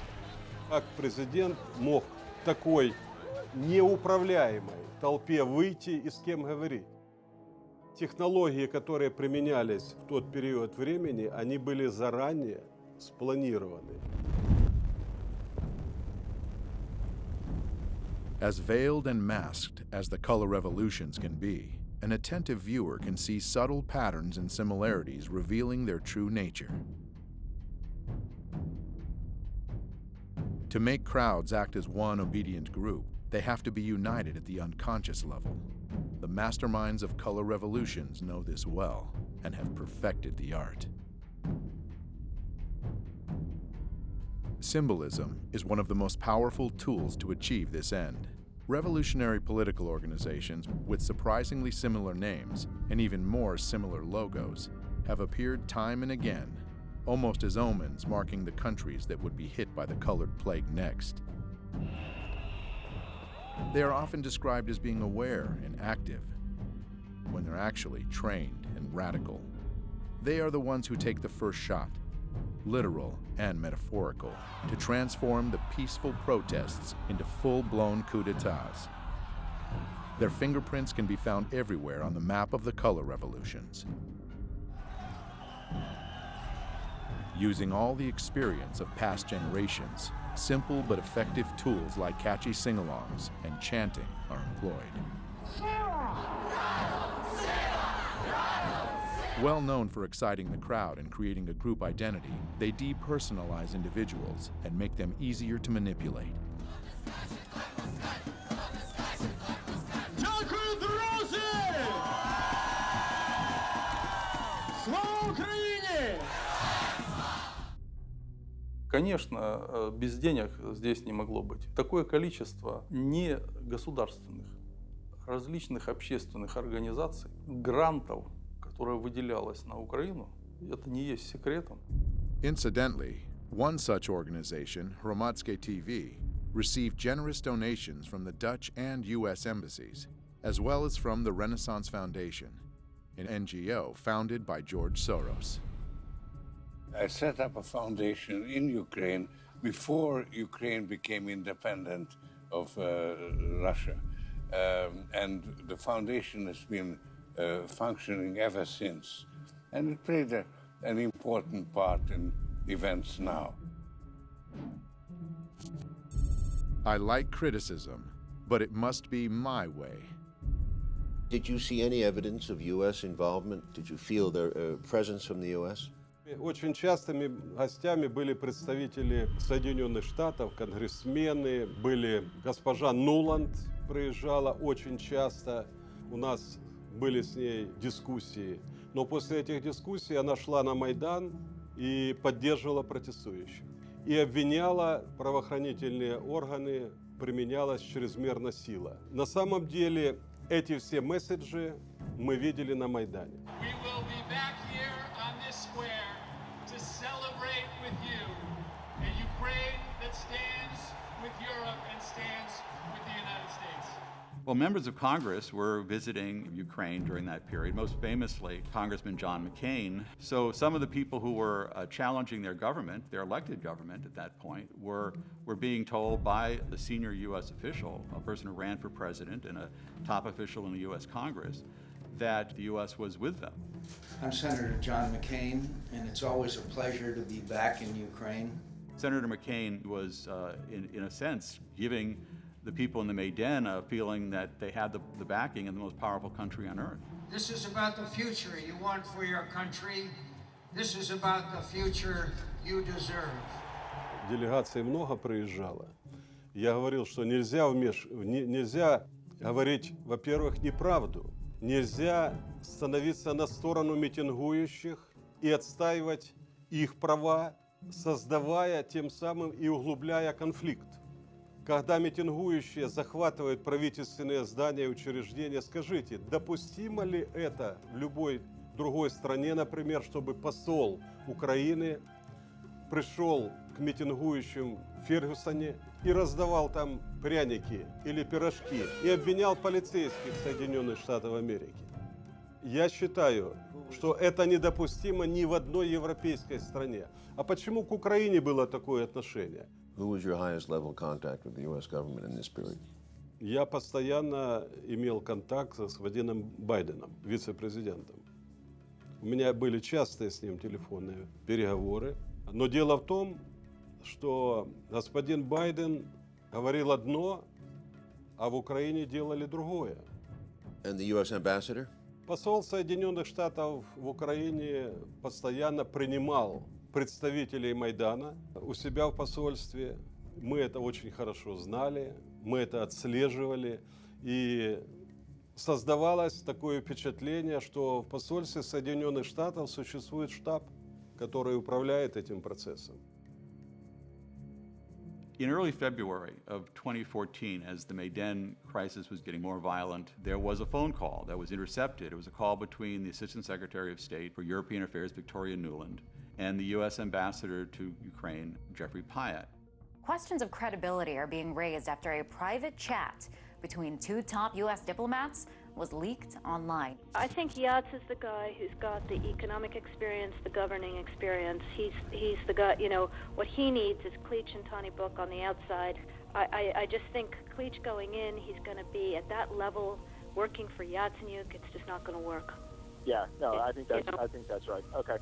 Как президент мог такой неуправляемой толпе выйти и с кем говорить? Технологии, которые применялись в тот период времени, они были заранее спланированы. As veiled and masked as the color revolutions can be, an attentive viewer can see subtle patterns and similarities revealing their true nature. To make crowds act as one obedient group, they have to be united at the unconscious level. The masterminds of color revolutions know this well and have perfected the art. Symbolism is one of the most powerful tools to achieve this end. Revolutionary political organizations with surprisingly similar names and even more similar logos have appeared time and again, almost as omens marking the countries that would be hit by the colored plague next. They are often described as being aware and active, when they're actually trained and radical. They are the ones who take the first shot, literal and metaphorical, to transform the peaceful protests into full-blown coups d'etats. Their fingerprints can be found everywhere on the map of the color revolutions. Using all the experience of past generations, simple but effective tools like catchy sing-alongs and chanting are employed. Well known for exciting the crowd and creating a group identity, they depersonalize individuals and make them easier to manipulate. Конечно, без денег здесь не могло быть. Такое количество не государственных, различных общественных организаций, грантов, которое выделялось на Украину, это не есть секретом. Incidentally, one such organization, Hromadske TV, received generous donations from the Dutch and U.S. embassies, as well as from the Renaissance Foundation, an NGO founded by George Soros. I set up a foundation in Ukraine before Ukraine became independent of Russia. And the foundation has been functioning ever since. And it played an important part in events now. I like criticism, but it must be my way. Did you see any evidence of U.S. involvement? Did you feel their presence from the U.S.? Очень частыми гостями были представители Соединенных Штатов, конгрессмены, были госпожа Нуланд, приезжала очень часто, у нас были с ней дискуссии. Но после этих дискуссий она шла на Майдан и поддерживала протестующих. И обвиняла правоохранительные органы, применялась чрезмерно сила. На самом деле эти все месседжи мы видели на Майдане. Well, members of Congress were visiting Ukraine during that period, most famously Congressman John McCain. So some of the people who were challenging their government, their elected government at that point, were being told by the senior U.S. official, a person who ran for president and a top official in the U.S. Congress, that the U.S. was with them. I'm Senator John McCain, and it's always a pleasure to be back in Ukraine. Senator McCain was, in a sense, giving the people in the Maidan a feeling that they had the backing of the most powerful country on earth. This is about the future you want for your country. This is about the future you deserve. Делегаций много приезжало. Я говорил, что нельзя говорить, во-первых, неправду. Нельзя становиться на сторону митингующих и отстаивать их права, создавая тем самым и углубляя конфликт. Когда митингующие захватывают правительственные здания и учреждения, скажите, допустимо ли это в любой другой стране, например, чтобы посол Украины пришел к митингующим в Фергюсоне и раздавал там пряники или пирожки и обвинял полицейских Соединенных Штатов Америки? Я считаю, что это недопустимо ни в одной европейской стране. А почему к Украине было такое отношение? Who was your highest level contact with the U.S. government in this period? Я постоянно имел контакт с господином Байденом, вице-президентом. У меня были частые с ним телефонные переговоры. Но дело в том, что господин Байден говорил одно, а в Украине делали другое. And the U.S. ambassador? Посол Соединенных Штатов в Украине постоянно принимал представителей Майдана у себя в посольстве. Мы это очень хорошо знали, мы это отслеживали. И создавалось такое впечатление, что в посольстве Соединенных Штатов существует штаб, который управляет этим процессом. In early February of 2014, as the Maidan crisis was getting more violent, there was a phone call that was intercepted. It was a call between the Assistant Secretary of State for European Affairs, Victoria Nuland, and the U.S. Ambassador to Ukraine, Jeffrey Pyatt. Questions of credibility are being raised after a private chat between two top U.S. diplomats was leaked online. I think Yats is the guy who's got the economic experience, the governing experience. He's the guy, you know, what he needs is Klitsch and Tony Book on the outside. I just think Klitsch going in, he's going to be at that level working for Yatsenyuk. It's just not going to work. Yeah, no, I think that's right. Okay.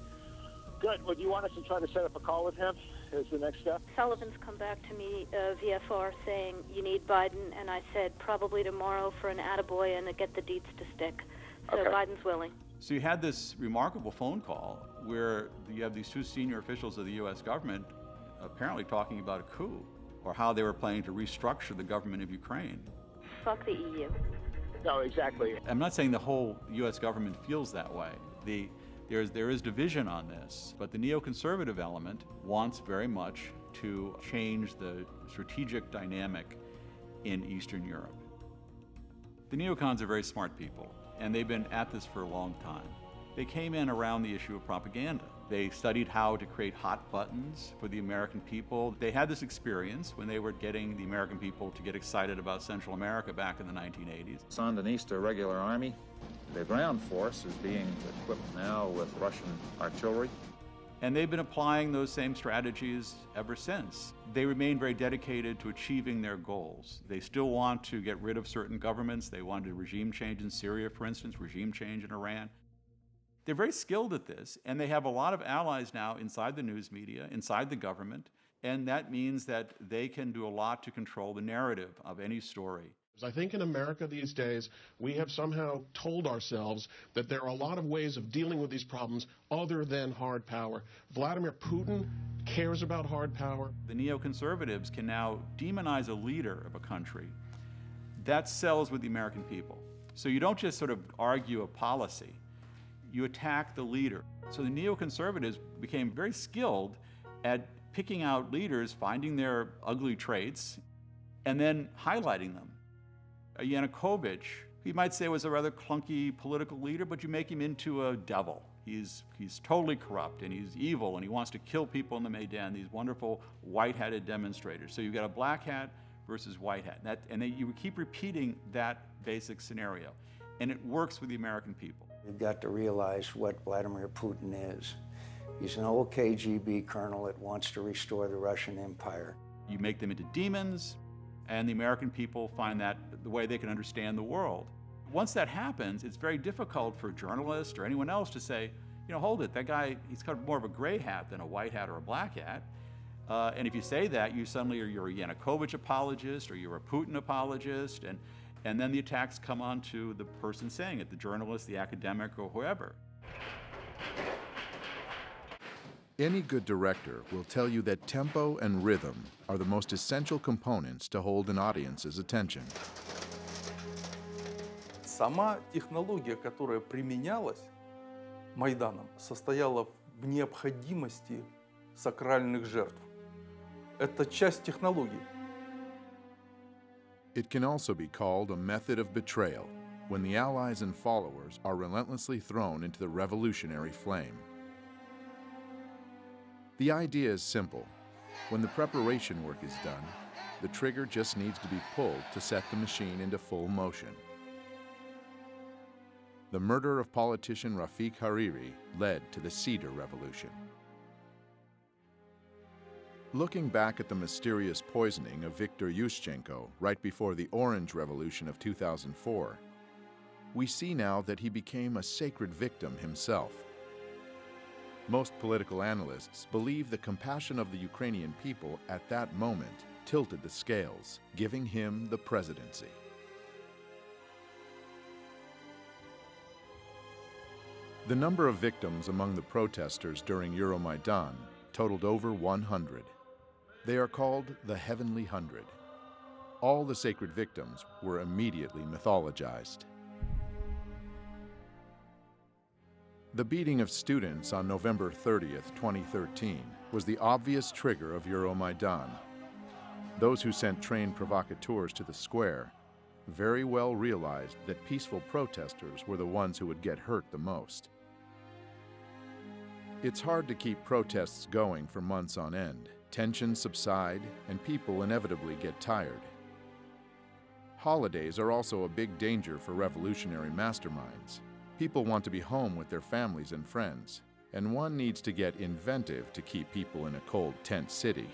Good. Well, do you want us to try to set up a call with him as the next step? Sullivan's come back to me, VFR, saying you need Biden, and I said probably tomorrow for an attaboy and to get the deets to stick. So Okay. Biden's willing. So you had this remarkable phone call where you have these two senior officials of the U.S. government apparently talking about a coup or how they were planning to restructure the government of Ukraine. Fuck the EU. No, exactly. I'm not saying the whole U.S. government feels that way. There is division on this, but the neoconservative element wants very much to change the strategic dynamic in Eastern Europe. The neocons are very smart people, and they've been at this for a long time. They came in around the issue of propaganda. They studied how to create hot buttons for the American people. They had this experience when they were getting the American people to get excited about Central America back in the 1980s. Sandinista regular army. The ground force is being equipped now with Russian artillery. And they've been applying those same strategies ever since. They remain very dedicated to achieving their goals. They still want to get rid of certain governments. They wanted regime change in Syria, for instance, regime change in Iran. They're very skilled at this, and they have a lot of allies now inside the news media, inside the government, and that means that they can do a lot to control the narrative of any story. I think in America these days, we have somehow told ourselves that there are a lot of ways of dealing with these problems other than hard power. Vladimir Putin cares about hard power. The neoconservatives can now demonize a leader of a country. That sells with the American people. So you don't just sort of argue a policy, you attack the leader. So the neoconservatives became very skilled at picking out leaders, finding their ugly traits, and then highlighting them. Yanukovych, you might say, was a rather clunky political leader, but you make him into a devil. He's totally corrupt, and he's evil, and he wants to kill people in the Maidan, these wonderful white-hatted demonstrators. So you've got a black hat versus white hat. And you keep repeating that basic scenario. And it works with the American people. We've got to realize what Vladimir Putin is. He's an old KGB colonel that wants to restore the Russian Empire. You make them into demons, and the American people find that the way they can understand the world. Once that happens, it's very difficult for a journalist or anyone else to say, you know, hold it, that guy, he's got more of a gray hat than a white hat or a black hat. And if you say that, you suddenly you're a Yanukovych apologist or you're a Putin apologist, and then the attacks come on to the person saying it, the journalist, the academic, or whoever. Any good director will tell you that tempo and rhythm are the most essential components to hold an audience's attention. Сама технология, которая применялась Майданом, состояла в необходимости сакральных жертв. Это часть технологии. It can also be called a method of betrayal, when the allies and followers are relentlessly thrown into the revolutionary flame. The idea is simple. When the preparation work is done, the trigger just needs to be pulled to set the machine into full motion. The murder of politician Rafiq Hariri led to the Cedar Revolution. Looking back at the mysterious poisoning of Viktor Yushchenko right before the Orange Revolution of 2004, we see now that he became a sacred victim himself. Most political analysts believe the compassion of the Ukrainian people at that moment tilted the scales, giving him the presidency. The number of victims among the protesters during Euromaidan totaled over 100. They are called the Heavenly Hundred. All the sacred victims were immediately mythologized. The beating of students on November 30th, 2013 was the obvious trigger of Euromaidan. Those who sent trained provocateurs to the square very well realized that peaceful protesters were the ones who would get hurt the most. It's hard to keep protests going for months on end. Tensions subside, and people inevitably get tired. Holidays are also a big danger for revolutionary masterminds. People want to be home with their families and friends, and one needs to get inventive to keep people in a cold tent city.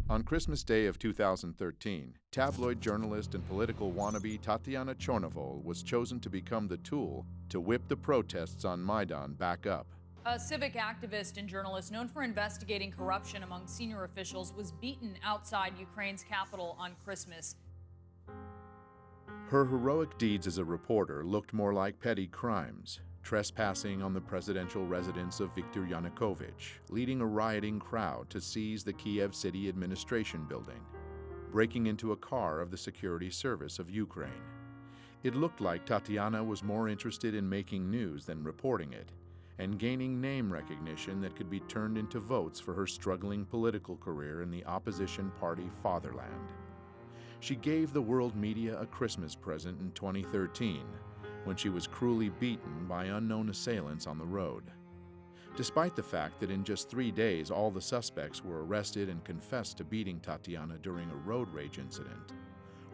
On Christmas Day of 2013, tabloid journalist and political wannabe Tatiana Chornovol was chosen to become the tool to whip the protests on Maidan back up. A civic activist and journalist known for investigating corruption among senior officials was beaten outside Ukraine's capital on Christmas. Her heroic deeds as a reporter looked more like petty crimes. Trespassing on the presidential residence of Viktor Yanukovych, leading a rioting crowd to seize the Kiev City Administration building, breaking into a car of the Security Service of Ukraine. It looked like Tatiana was more interested in making news than reporting it, and gaining name recognition that could be turned into votes for her struggling political career in the opposition party Fatherland. She gave the world media a Christmas present in 2013, when she was cruelly beaten by unknown assailants on the road. Despite the fact that in just 3 days all the suspects were arrested and confessed to beating Tatiana during a road rage incident,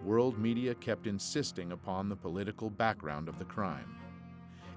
world media kept insisting upon the political background of the crime.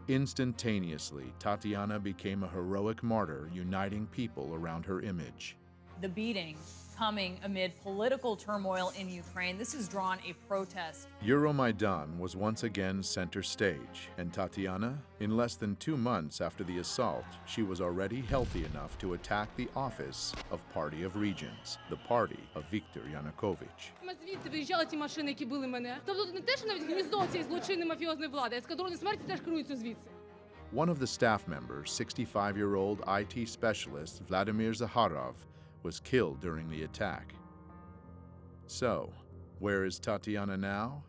Instantaneously, Tatiana became a heroic martyr, uniting people around her image. The beating coming amid political turmoil in Ukraine. This has drawn a protest. Euromaidan was once again center stage, and Tatiana, in less than 2 months after the assault, she was already healthy enough to attack the office of Party of Regions, the party of Viktor Yanukovych. Звідти виїжджали ті машини, які били мене. Тобто тут не те, що навіть гніздо цієї злочинної мафіозної влади, а ескадрони смерті теж керуються звідси. One of the staff members, 65-year-old IT specialist Vladimir Zaharov, was killed during the attack. So, where is Tatiana now?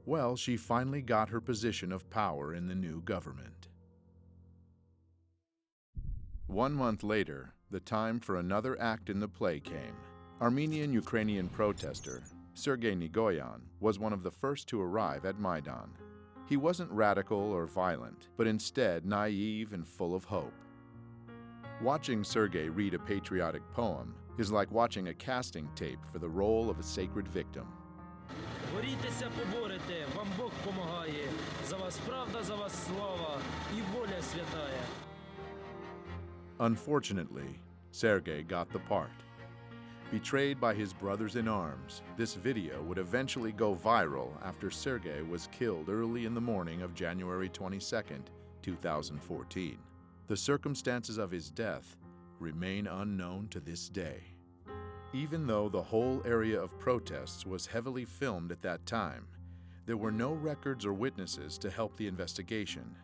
Well, she finally got her position of power in the new government. 1 month later, the time for another act in the play came. Armenian-Ukrainian protester Sergei Nigoyan was one of the first to arrive at Maidan. He wasn't radical or violent, but instead naive and full of hope. Watching Sergei read a patriotic poem is like watching a casting tape for the role of a sacred victim. Борітеся, поборете, вам Бог помагає. За вас правда, за вас слава і воля святая. Unfortunately, Sergei got the part. Betrayed by his brothers in arms, this video would eventually go viral after Sergei was killed early in the morning of January 22nd, 2014. The circumstances of his death remain unknown to this day. Even though the whole area of protests was heavily filmed at that time, there were no records or witnesses to help the investigation,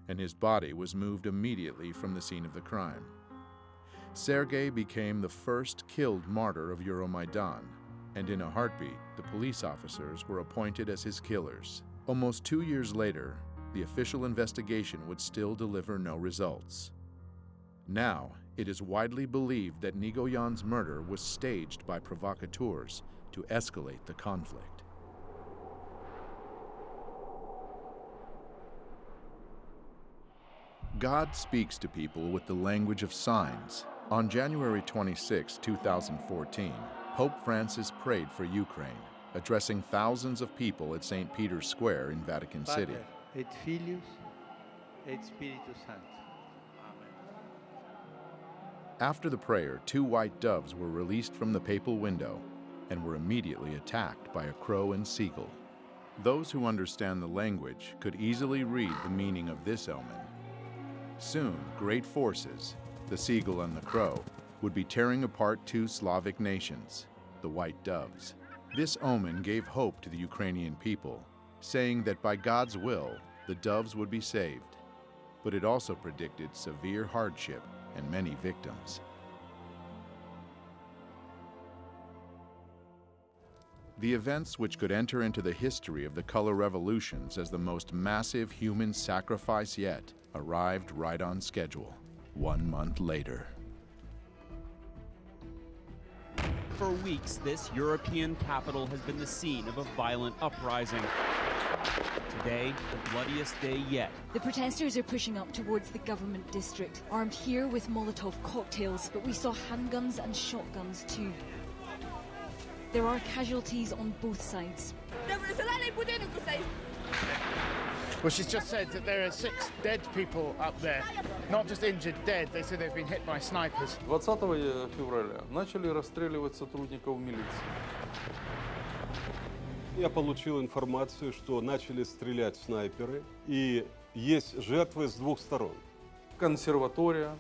and his body was moved immediately from the scene of the crime. Sergei became the first killed martyr of Euromaidan, and in a heartbeat, the police officers were appointed as his killers. Almost 2 years later, the official investigation would still deliver no results. Now, it is widely believed that Nigoyan's murder was staged by provocateurs to escalate the conflict. God speaks to people with the language of signs. On January 26, 2014, Pope Francis prayed for Ukraine, addressing thousands of people at St. Peter's Square in Vatican City. Et Filius et Spiritus Sanctus. After the prayer, 2 white doves were released from the papal window and were immediately attacked by a crow and seagull. Those who understand the language could easily read the meaning of this omen. Soon, great forces, the seagull and the crow, would be tearing apart 2 Slavic nations, the white doves. This omen gave hope to the Ukrainian people, saying that by God's will, the doves would be saved. But it also predicted severe hardship and many victims. The events which could enter into the history of the color revolutions as the most massive human sacrifice yet arrived right on schedule, 1 month later. For weeks, this European capital has been the scene of a violent uprising. Today, the bloodiest day yet. The protesters are pushing up towards the government district, armed here with Molotov cocktails, but we saw handguns and shotguns too. There are casualties on both sides. Well, she's just said that there are 6 dead people up there, not just injured, dead. They say they've been hit by snipers. 20 февраля начали расстреливать сотрудников милиции. Я получил информацию, что начали стрелять снайперы, и есть жертвы с 2 сторон. Консерватория,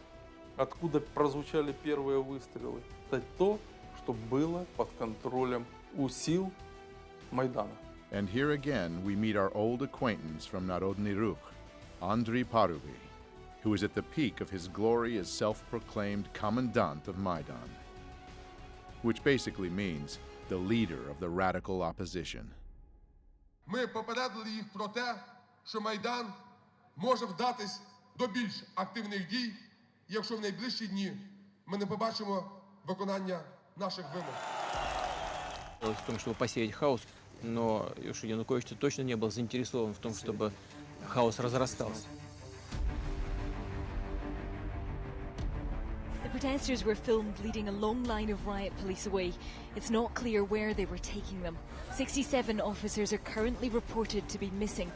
откуда прозвучали первые выстрелы, это то, что было под контролем у сил Майдана. And here again, we meet our old acquaintance from Narodny Ruch, Andriy Paruby, who is at the peak of his glory as self-proclaimed commandant of Maidan, which basically means the leader of the radical opposition. Ми попередили їх про те, що Майдан може вдатись до більш активних дій, якщо в найближчі дні ми не побачимо виконання наших вимог. В том, чтобы посеять хаос, но Янукович точно не был заинтересован в том, чтобы хаос разрастался. The protesters were filmed leading a long line of riot police away. It's not clear where they were taking them. 67 officers are currently reported to be missing.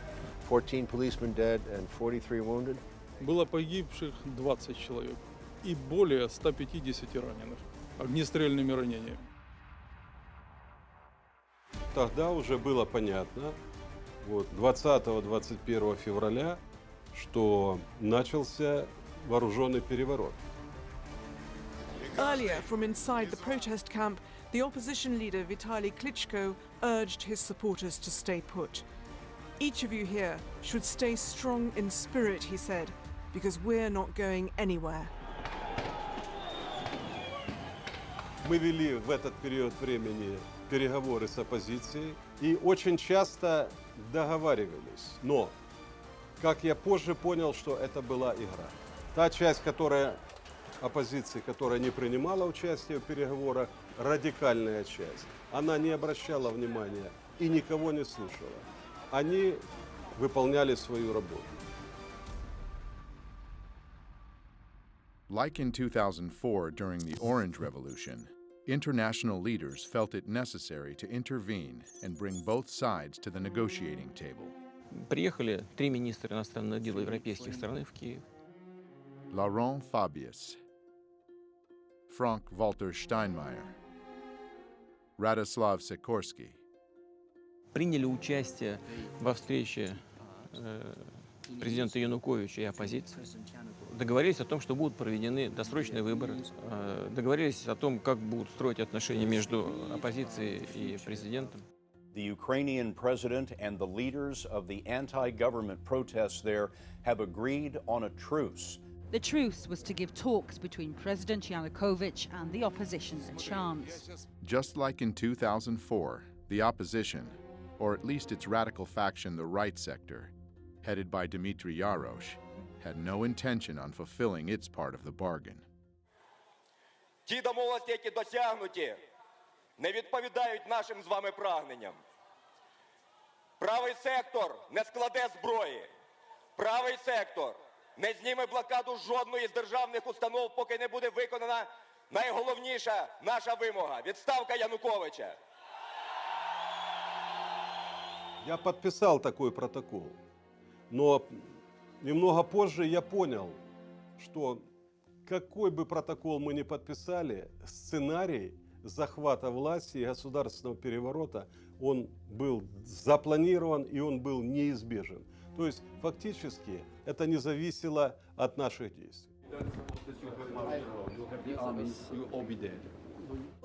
14 policemen dead and 43 wounded. Было погибших 20 человек и более 150 раненых огнестрельными ранениями. Тогда уже было понятно, 20-21 февраля, что начался вооруженный переворот. Earlier, from inside the protest camp, the opposition leader Vitaly Klitschko urged his supporters to stay put. Each of you here should stay strong in spirit, he said, because we're not going anywhere. Мы вели в этот период времени переговоры с оппозицией и очень часто договаривались. Но, как я позже понял, что это была игра. Та часть, оппозиции, которая не принимала участие в переговорах, радикальная часть, она не обращала внимания и никого не слушала. Они выполняли свою работу. Like in 2004 during the Orange Revolution, international leaders felt it necessary to intervene and bring both sides to the negotiating table. Приехали 3 министра иностранных дел европейских стран в Киев. Laurent Fabius, Frank-Walter Steinmeier, Radoslav Sikorski. Приняли участие во встрече президента Януковича и оппозиции. Договорились о том, что будут проведены досрочные выборы. Договорились о том, как будут строить отношения между оппозицией и президентом. The Ukrainian president and the leaders of the anti-government protests there have agreed on a truce. The truce was to give talks between President Yanukovych and the opposition a chance. Just like in 2004, the opposition, or at least its radical faction, the Right Sector, headed by Dmitry Yarosh, had no intention on fulfilling its part of the bargain. Ті домовленості, які досягнуті, не відповідають нашим з вами прагненням. Правий сектор не складе зброї. Правий сектор не зніме блокаду жодної з державних установ, поки не буде виконана найголовніша наша вимога – відставка Януковича. Я подписал такой протокол, но немного позже я понял, что какой бы протокол мы ни подписали, сценарий захвата власти и государственного переворота, он был запланирован и он был неизбежен. То есть фактически это не зависело от наших действий.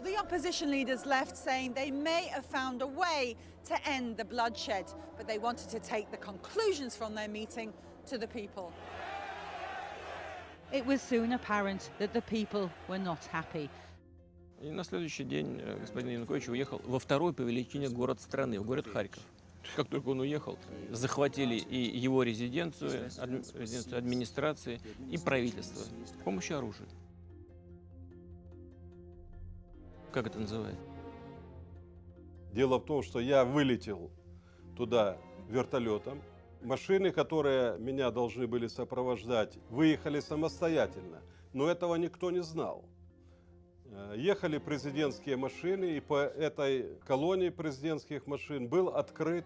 The opposition leaders left saying they may have found a way to end the bloodshed, but they wanted to take the conclusions from their meeting to the people. It was soon apparent that the people were not happy. И на следующий день господин Янукович уехал во второй по величине город страны, в город Харьков. Как только он уехал, захватили и его резиденцию, резиденцию администрации, и правительство с помощью оружия. Как это называется? Дело в том, что я вылетел туда вертолетом. Машины, которые меня должны были сопровождать, выехали самостоятельно, но этого никто не знал. Ехали президентские машины, и по этой колонии президентских машин был открыт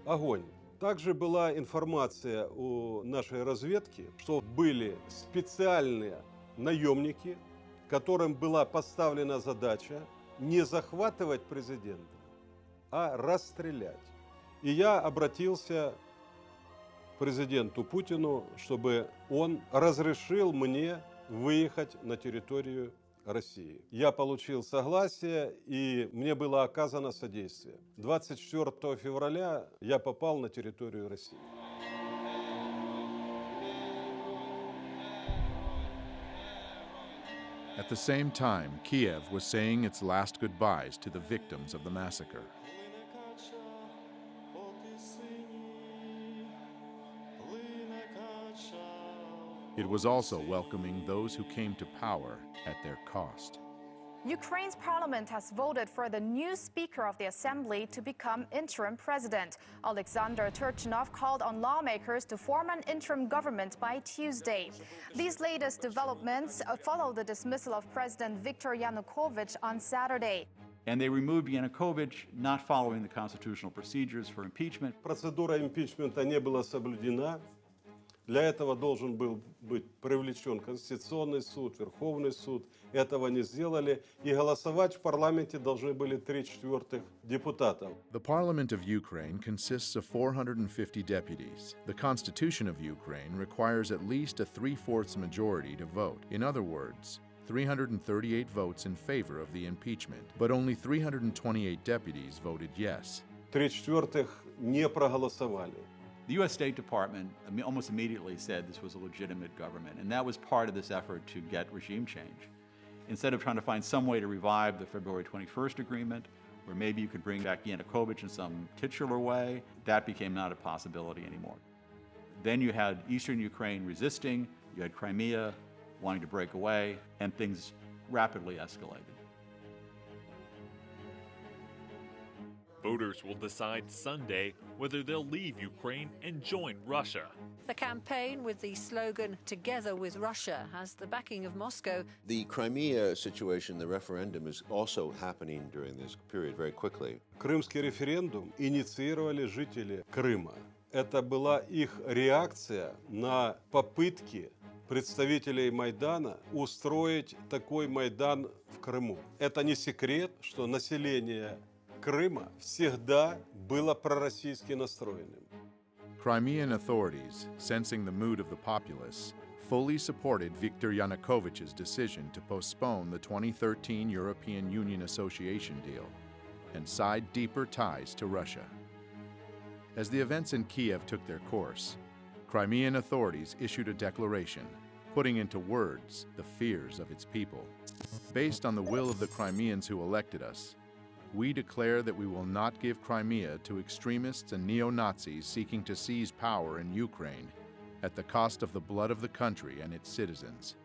огонь. Также была информация у нашей разведки, что были специальные наемники, которым была поставлена задача не захватывать президента, а расстрелять. И я обратился к президенту Путину, чтобы он разрешил мне выехать на территорию России. Я получил согласие, и мне было оказано содействие. 24 февраля я попал на территорию России. At the same time, Kiev was saying its last goodbyes to the victims of the massacre. It was also welcoming those who came to power at their cost. Ukraine's parliament has voted for the new Speaker of the Assembly to become interim president. Alexander Turchinov called on lawmakers to form an interim government by Tuesday. These latest developments follow the dismissal of President Viktor Yanukovych on Saturday. And they removed Yanukovych, not following the constitutional procedures for impeachment. Процедура импичмента не была соблюдена. Для этого должен был быть привлечен Конституционный суд, Верховный суд. Этого не сделали. И голосовать в парламенте должны были 3/4 депутатов. The parliament of Ukraine consists of 450 deputies. The constitution of Ukraine requires at least a 3/4 majority to vote. In other words, 338 votes in favor of the impeachment, but only 328 deputies voted yes. 3/4 не проголосовали. The U.S. State Department almost immediately said this was a legitimate government, and that was part of this effort to get regime change. Instead of trying to find some way to revive the February 21st agreement, where maybe you could bring back Yanukovych in some titular way, that became not a possibility anymore. Then you had eastern Ukraine resisting, you had Crimea wanting to break away, and things rapidly escalated. Voters will decide Sunday whether they'll leave Ukraine and join Russia. The campaign with the slogan "Together with Russia" has the backing of Moscow. The Crimea situation, the referendum, is also happening during this period very quickly. Крымский референдум инициировали жители Крыма. Это была их реакция на попытки представителей Майдана устроить такой Майдан в Крыму. Это не секрет, что население Крыма всегда было пророссийски настроенным. Crimean authorities, sensing the mood of the populace, fully supported Viktor Yanukovych's decision to postpone the 2013 European Union Association deal and side deeper ties to Russia. As the events in Kiev took their course, Crimean authorities issued a declaration, putting into words the fears of its people. Based on the will of the Crimeans who elected us, we declare that we will not give Crimea to extremists and neo-Nazis seeking to seize power in Ukraine at the cost of the blood of the country and its citizens.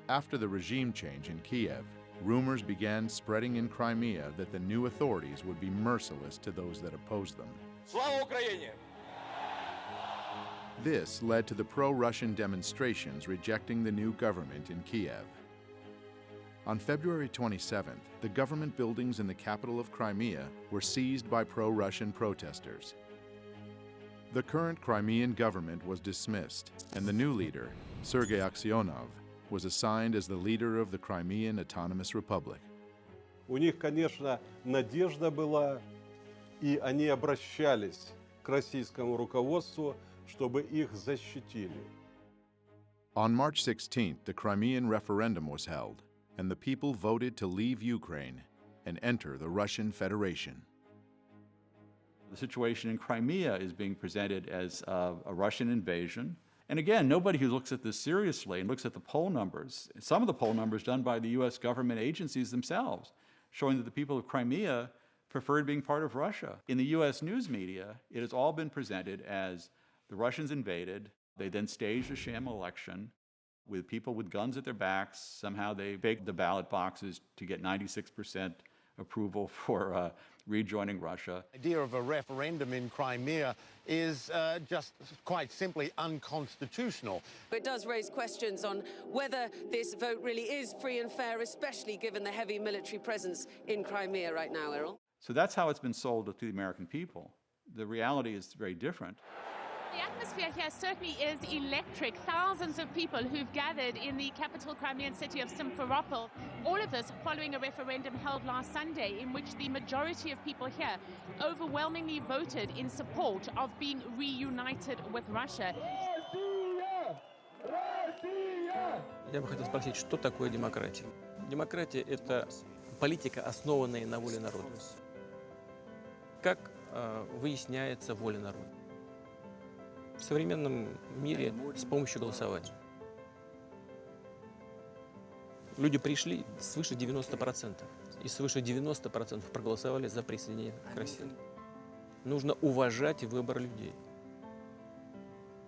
After the regime change in Kiev, rumors began spreading in Crimea that the new authorities would be merciless to those that opposed them. Слава Україні! This led to the pro-Russian demonstrations rejecting the new government in Kiev. On February 27th, the government buildings in the capital of Crimea were seized by pro-Russian protesters. The current Crimean government was dismissed, and the new leader, Sergei Aksyonov, was assigned as the leader of the Crimean Autonomous Republic. У них, конечно, надежда была, и они обращались к российскому руководству, чтобы их защитили. On March 16th, the Crimean referendum was held, and the people voted to leave Ukraine and enter the Russian Federation. The situation in Crimea is being presented as a Russian invasion. And again, nobody who looks at this seriously and looks at the poll numbers, some of the poll numbers done by the US government agencies themselves, showing that the people of Crimea preferred being part of Russia. In the US news media, it has all been presented as the Russians invaded, they then staged a sham election with people with guns at their backs. Somehow they faked the ballot boxes to get 96% approval for rejoining Russia. The idea of a referendum in Crimea is just quite simply unconstitutional. It does raise questions on whether this vote really is free and fair, especially given the heavy military presence in Crimea right now, Errol. So that's how it's been sold to the American people. The reality is very different. The atmosphere here certainly is electric. Thousands of people who've gathered in the capital Crimean city of Simferopol. All of this following a referendum held last Sunday in which the majority of people here overwhelmingly voted in support of being reunited with Russia. Я бы хотел спросить, что такое демократия? Демократия – это политика, основанная на воле народа. Как выясняется воля народа? В современном мире с помощью голосования. Люди пришли свыше 90%, и свыше 90% проголосовали за присоединение к России. Нужно уважать выбор людей.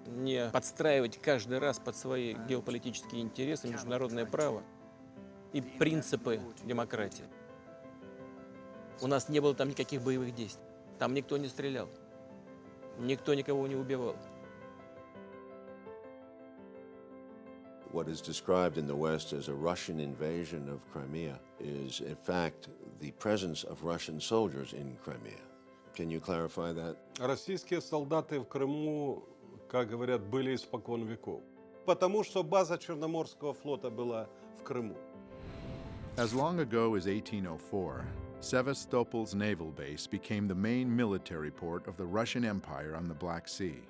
Не подстраивать каждый раз под свои геополитические интересы, международное право и принципы демократии. У нас не было там никаких боевых действий. Там никто не стрелял. Никто никого не убивал. What is described in the West as a Russian invasion of Crimea is, in fact, the presence of Russian soldiers in Crimea. Can you clarify that? Российские солдаты в Крыму, как говорят, были испокон веков. Потому что база Черноморского флота была в Крыму. As long ago as 1804, Sevastopol's naval base became the main military port of the Russian Empire on the Black Sea.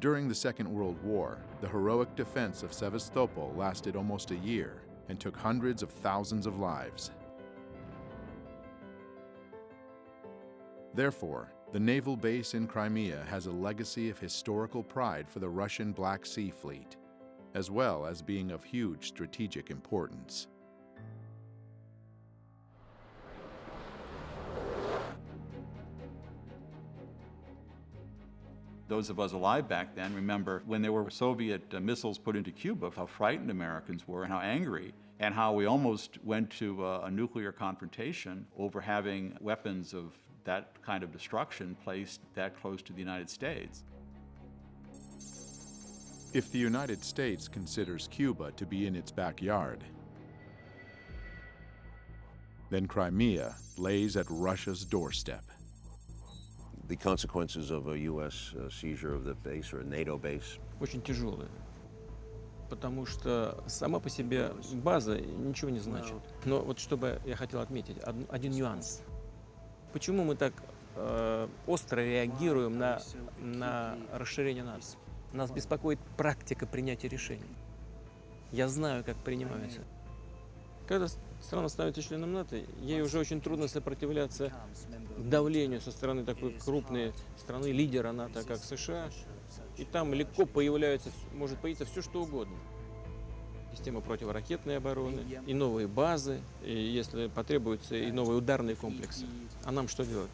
During the Second World War, the heroic defense of Sevastopol lasted almost a year and took hundreds of thousands of lives. Therefore, the naval base in Crimea has a legacy of historical pride for the Russian Black Sea Fleet, as well as being of huge strategic importance. Those of us alive back then remember when there were Soviet missiles put into Cuba, how frightened Americans were and how angry, and how we almost went to a nuclear confrontation over having weapons of that kind of destruction placed that close to the United States. If the United States considers Cuba to be in its backyard, then Crimea lays at Russia's doorstep. The consequences of a U.S. seizure of the base or a NATO base. Очень тяжелые, потому что сама по себе база ничего не значит. Но вот чтобы я хотел отметить один нюанс. Почему мы так остро реагируем на расширение НАТО? Нас беспокоит практика принятия решений. Я знаю, как принимаются. Когда страна становится членом НАТО, ей уже очень трудно сопротивляться давлению со стороны такой крупной страны, лидера НАТО, как США. И там легко может появиться все, что угодно. Система противоракетной обороны, и новые базы, и, если потребуется, и новые ударные комплексы. А нам что делать?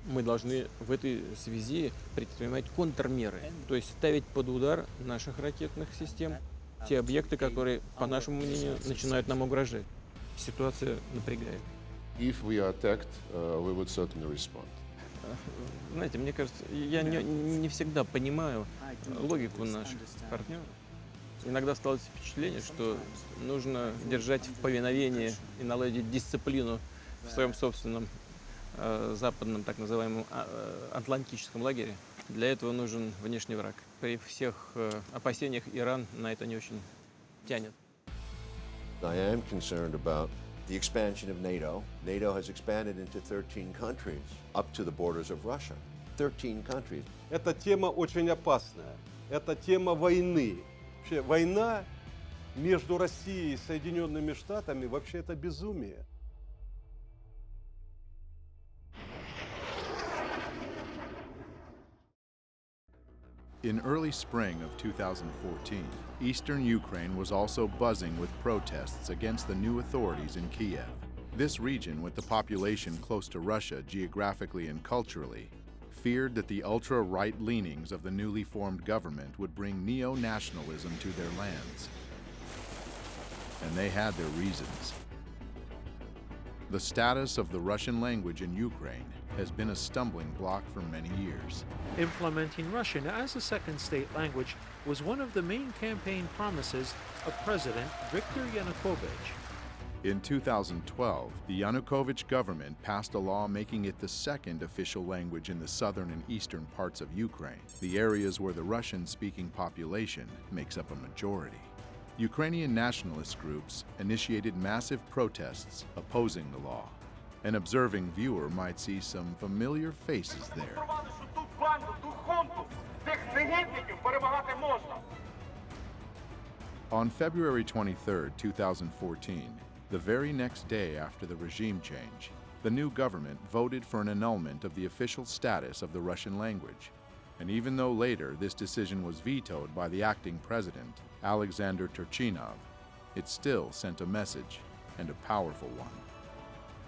Мы должны в этой связи предпринимать контрмеры, то есть ставить под удар наших ракетных систем те объекты, которые, по нашему мнению, начинают нам угрожать. Ситуация напрягает. If we are attacked, we would certainly respond. Знаете, мне кажется, я не всегда понимаю логику наших партнеров. Иногда сталось впечатление, что нужно держать в повиновении и наладить дисциплину в своем собственном западном, так называемом, атлантическом лагере. Для этого нужен внешний враг. При всех опасениях Иран на это не очень тянет. I am concerned about the expansion of NATO. NATO has expanded into 13 countries, up to the borders of Russia. 13 countries. Эта тема очень опасная. Это тема войны. Вообще, война между Россией и Соединенными Штатами вообще это безумие. In early spring of 2014, eastern Ukraine was also buzzing with protests against the new authorities in Kiev. This region, with the population close to Russia geographically and culturally, feared that the ultra-right leanings of the newly formed government would bring neo-nationalism to their lands. And they had their reasons. The status of the Russian language in Ukraine has been a stumbling block for many years. Implementing Russian as a second state language was one of the main campaign promises of President Viktor Yanukovych. In 2012, the Yanukovych government passed a law making it the second official language in the southern and eastern parts of Ukraine, the areas where the Russian-speaking population makes up a majority. Ukrainian nationalist groups initiated massive protests opposing the law. An observing viewer might see some familiar faces there. On February 23, 2014, the very next day after the regime change, the new government voted for an annulment of the official status of the Russian language. And even though later this decision was vetoed by the acting president, Alexander Turchinov, it still sent a message, and a powerful one.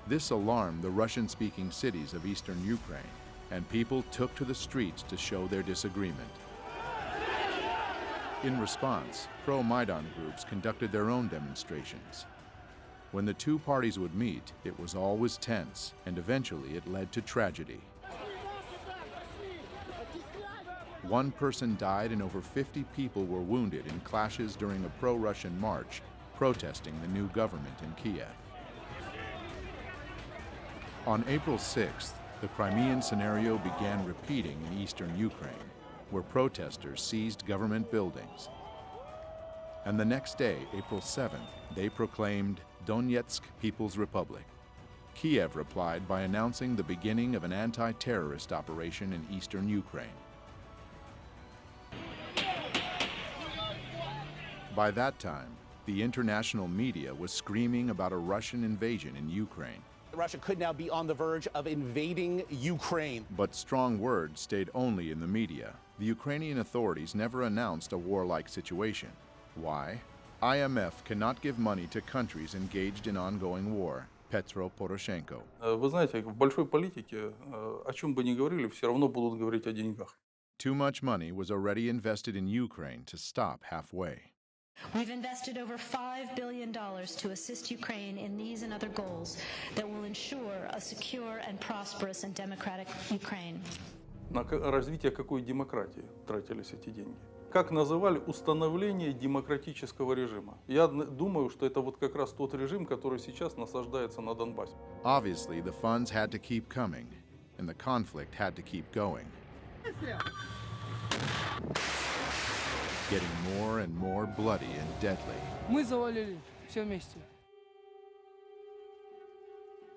This alarmed the Russian-speaking cities of eastern Ukraine, and people took to the streets to show their disagreement. In response, pro-Maidan groups conducted their own demonstrations. When the two parties would meet, it was always tense, and eventually it led to tragedy. One person died and over 50 people were wounded in clashes during a pro-Russian march protesting the new government in Kiev. On April 6th, the Crimean scenario began repeating in eastern Ukraine, where protesters seized government buildings. And the next day, April 7th, they proclaimed Donetsk People's Republic. Kiev replied by announcing the beginning of an anti-terrorist operation in eastern Ukraine. By that time, the international media was screaming about a Russian invasion in Ukraine. Russia could now be on the verge of invading Ukraine. But strong words stayed only in the media. The Ukrainian authorities never announced a warlike situation. Why? IMF cannot give money to countries engaged in ongoing war. Petro Poroshenko. Вы знаете, в большой политике, о чем бы ни говорили, все равно будут говорить о деньгах. Too much money was already invested in Ukraine to stop halfway. We've invested over $5 billion to assist Ukraine in these and other goals that will ensure a secure and prosperous and democratic Ukraine. На развитие какой демократии тратились эти деньги? Как называли установление демократического режима? Я думаю, что это вот как раз тот режим, который сейчас насаждается на Донбассе. Obviously, the funds had to keep coming, and the conflict had to keep going, getting more and more bloody and deadly. Мы завалили все вместе.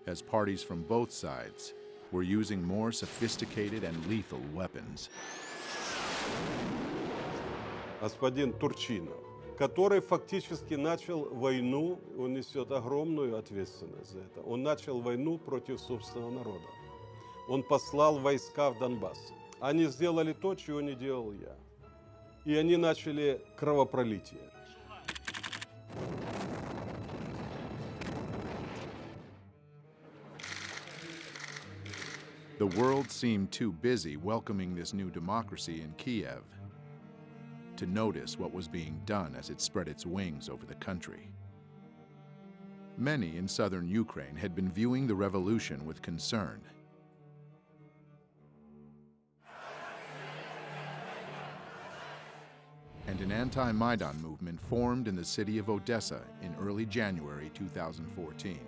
As parties from both sides were using more sophisticated and lethal weapons. Господин Турчинов, который фактически начал войну, он несет огромную ответственность за это. Он начал войну против собственного народа. Он послал войска в Донбасс. Они сделали то, чего не делал я. И они начали кровопролитие. The world seemed too busy welcoming this new democracy in Kiev to notice what was being done as it spread its wings over the country. Many in southern Ukraine had been viewing the revolution with concern. And an anti-Maidan movement formed in the city of Odessa in early January 2014.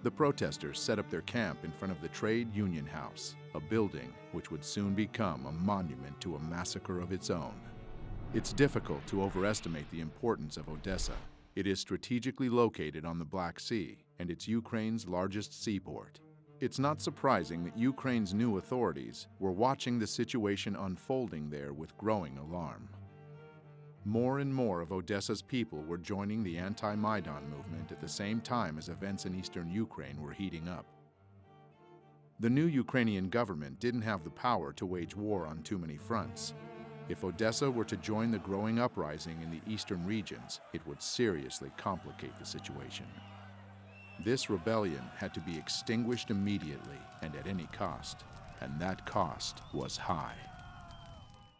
The protesters set up their camp in front of the Trade Union House, a building which would soon become a monument to a massacre of its own. It's difficult to overestimate the importance of Odessa. It is strategically located on the Black Sea, and it's Ukraine's largest seaport. It's not surprising that Ukraine's new authorities were watching the situation unfolding there with growing alarm. More and more of Odessa's people were joining the anti-Maidan movement at the same time as events in eastern Ukraine were heating up. The new Ukrainian government didn't have the power to wage war on too many fronts. If Odessa were to join the growing uprising in the eastern regions, it would seriously complicate the situation. This rebellion had to be extinguished immediately and at any cost, and that cost was high.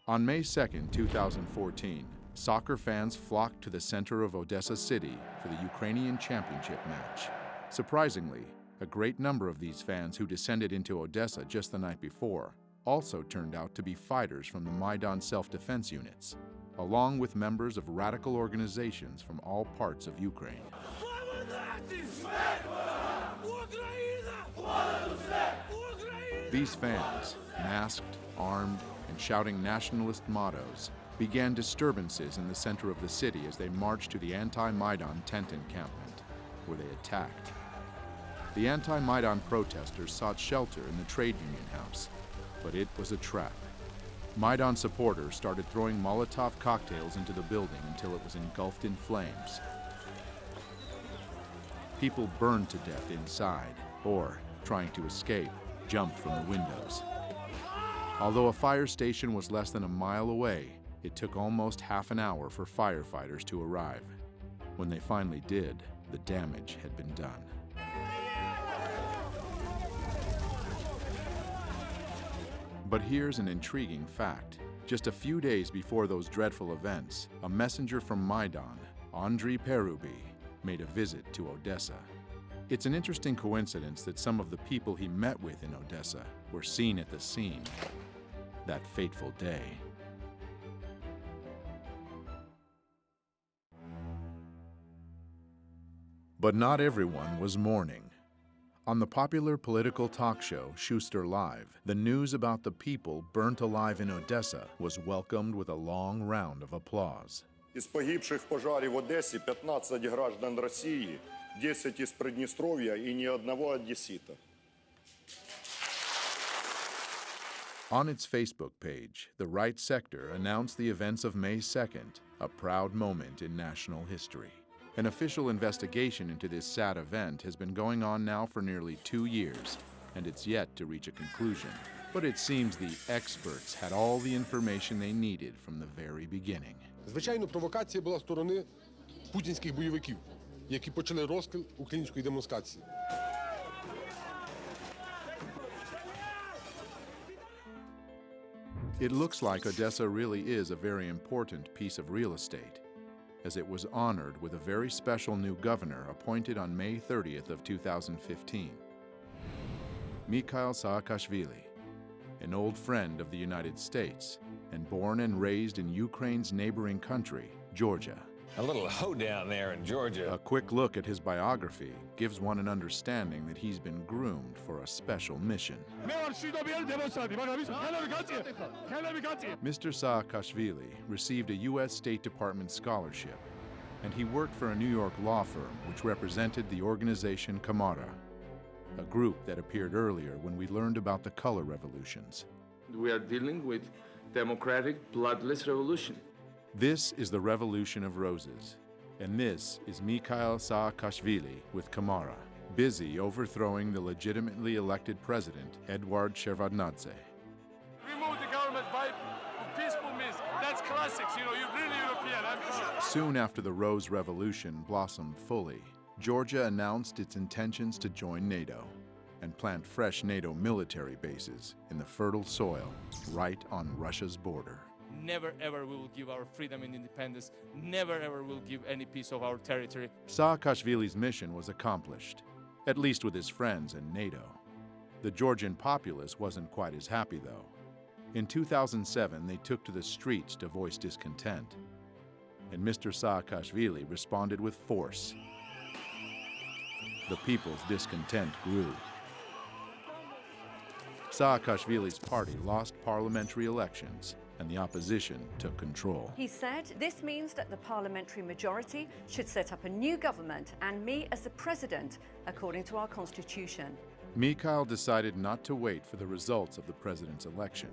On May 2nd, 2014, soccer fans flocked to the center of Odessa City for the Ukrainian championship match. Surprisingly, a great number of these fans who descended into Odessa just the night before also turned out to be fighters from the Maidan self-defense units, along with members of radical organizations from all parts of Ukraine. These fans, masked, armed, and shouting nationalist mottos, began disturbances in the center of the city as they marched to the anti-Maidan tent encampment, where they attacked. The anti-Maidan protesters sought shelter in the Trade Union House, but it was a trap. Maidan supporters started throwing Molotov cocktails into the building until it was engulfed in flames. People burned to death inside, or, trying to escape, jumped from the windows. Although a fire station was less than a mile away, it took almost half an hour for firefighters to arrive. When they finally did, the damage had been done. But here's an intriguing fact. Just a few days before those dreadful events, a messenger from Maidan, Andriy Perubi, made a visit to Odessa. It's an interesting coincidence that some of the people he met with in Odessa were seen at the scene that fateful day. But not everyone was mourning. On the popular political talk show Schuster Live, the news about the people burnt alive in Odessa was welcomed with a long round of applause. Із погибших в пожарі в Одесі 15 граждан Росії, 10 із Придністров'я і ні одного одесита. On its Facebook page, the right sector announced the events of May 2nd, a proud moment in national history. An official investigation into this sad event has been going on now for nearly 2 years, and it's yet to reach a conclusion. But it seems the experts had all the information they needed from the very beginning. Звичайно, провокація була з сторони путінських бойовиків, які почали розстріл української демонстрації. It looks like Odessa really is a very important piece of real estate, as it was honored with a very special new governor appointed on May 30th of 2015. Mikhail Saakashvili, an old friend of the United States and born and raised in Ukraine's neighboring country, Georgia. A little hoedown there in Georgia. A quick look at his biography gives one an understanding that he's been groomed for a special mission. Mr. Saakashvili received a U.S. State Department scholarship, and he worked for a New York law firm which represented the organization Kamara, a group that appeared earlier when we learned about the color revolutions. We are dealing with democratic, bloodless revolution. This is the Revolution of Roses, and this is Mikhail Saakashvili with Kamara, busy overthrowing the legitimately elected president, Eduard Shevardnadze. Remove the government by peaceful means. That's classics, you're really European, I'm sure. Soon after the Rose Revolution blossomed fully, Georgia announced its intentions to join NATO and plant fresh NATO military bases in the fertile soil right on Russia's border. Never ever we will give our freedom and independence. Never ever will give any piece of our territory. Saakashvili's mission was accomplished, at least with his friends in NATO. The Georgian populace wasn't quite as happy, though. In 2007, they took to the streets to voice discontent, and Mr. Saakashvili responded with force. The people's discontent grew. Saakashvili's party lost parliamentary elections, and the opposition took control. He said this means that the parliamentary majority should set up a new government and me as the president, according to our constitution. Mikhail decided not to wait for the results of the president's election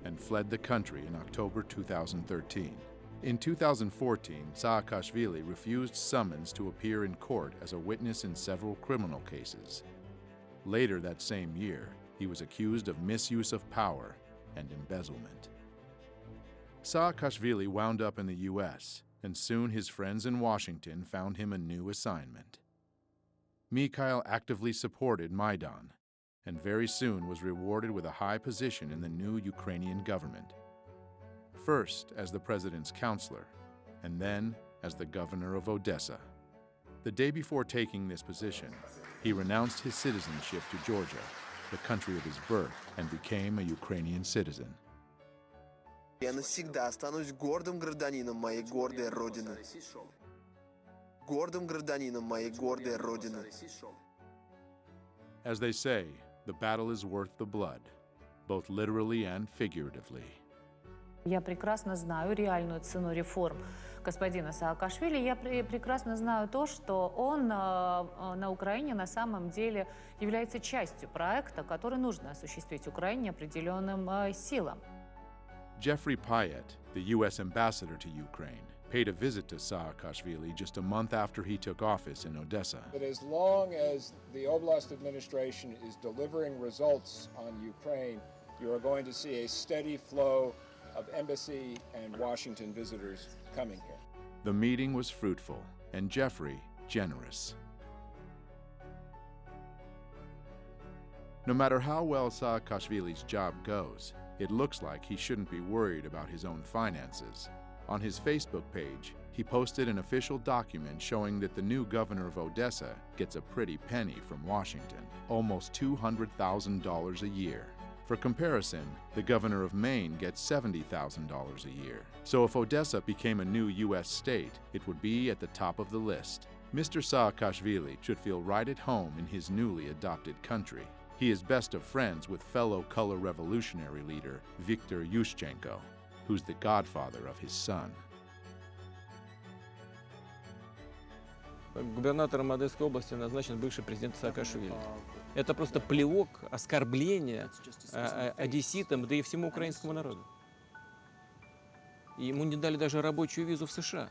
and fled the country in October 2013. In 2014, Saakashvili refused summons to appear in court as a witness in several criminal cases. Later that same year, he was accused of misuse of power and embezzlement. Saakashvili wound up in the U.S., and soon his friends in Washington found him a new assignment. Mikhail actively supported Maidan, and very soon was rewarded with a high position in the new Ukrainian government. First as the president's counselor, and then as the governor of Odessa. The day before taking this position, he renounced his citizenship to Georgia, the country of his birth, and became a Ukrainian citizen. Я навсегда останусь гордым гражданином моей гордой Родины. Гордым гражданином моей гордой Родины. As they say, the battle is worth the blood, both literally and figuratively. Я прекрасно знаю реальную цену реформ господина Саакашвили. Я прекрасно знаю то, что он на Украине на самом деле является частью проекта, который нужно осуществить Украине определенным силам. Jeffrey Pyatt, the U.S. ambassador to Ukraine, paid a visit to Saakashvili just a month after he took office in Odessa. But as long as the Oblast administration is delivering results on Ukraine, you are going to see a steady flow of embassy and Washington visitors coming here. The meeting was fruitful, and Jeffrey generous. No matter how well Saakashvili's job goes, it looks like he shouldn't be worried about his own finances. On his Facebook page, he posted an official document showing that the new governor of Odessa gets a pretty penny from Washington, almost $200,000 a year. For comparison, the governor of Maine gets $70,000 a year. So if Odessa became a new U.S. state, it would be at the top of the list. Mr. Saakashvili should feel right at home in his newly adopted country. He is best of friends with fellow color revolutionary leader Viktor Yushchenko, who's the godfather of his son. Губернатором Одесской области назначен бывший президент Саакашвили. Это просто плевок, оскорбление одесситам, да и всему украинскому народу. И ему не дали даже рабочую визу в США.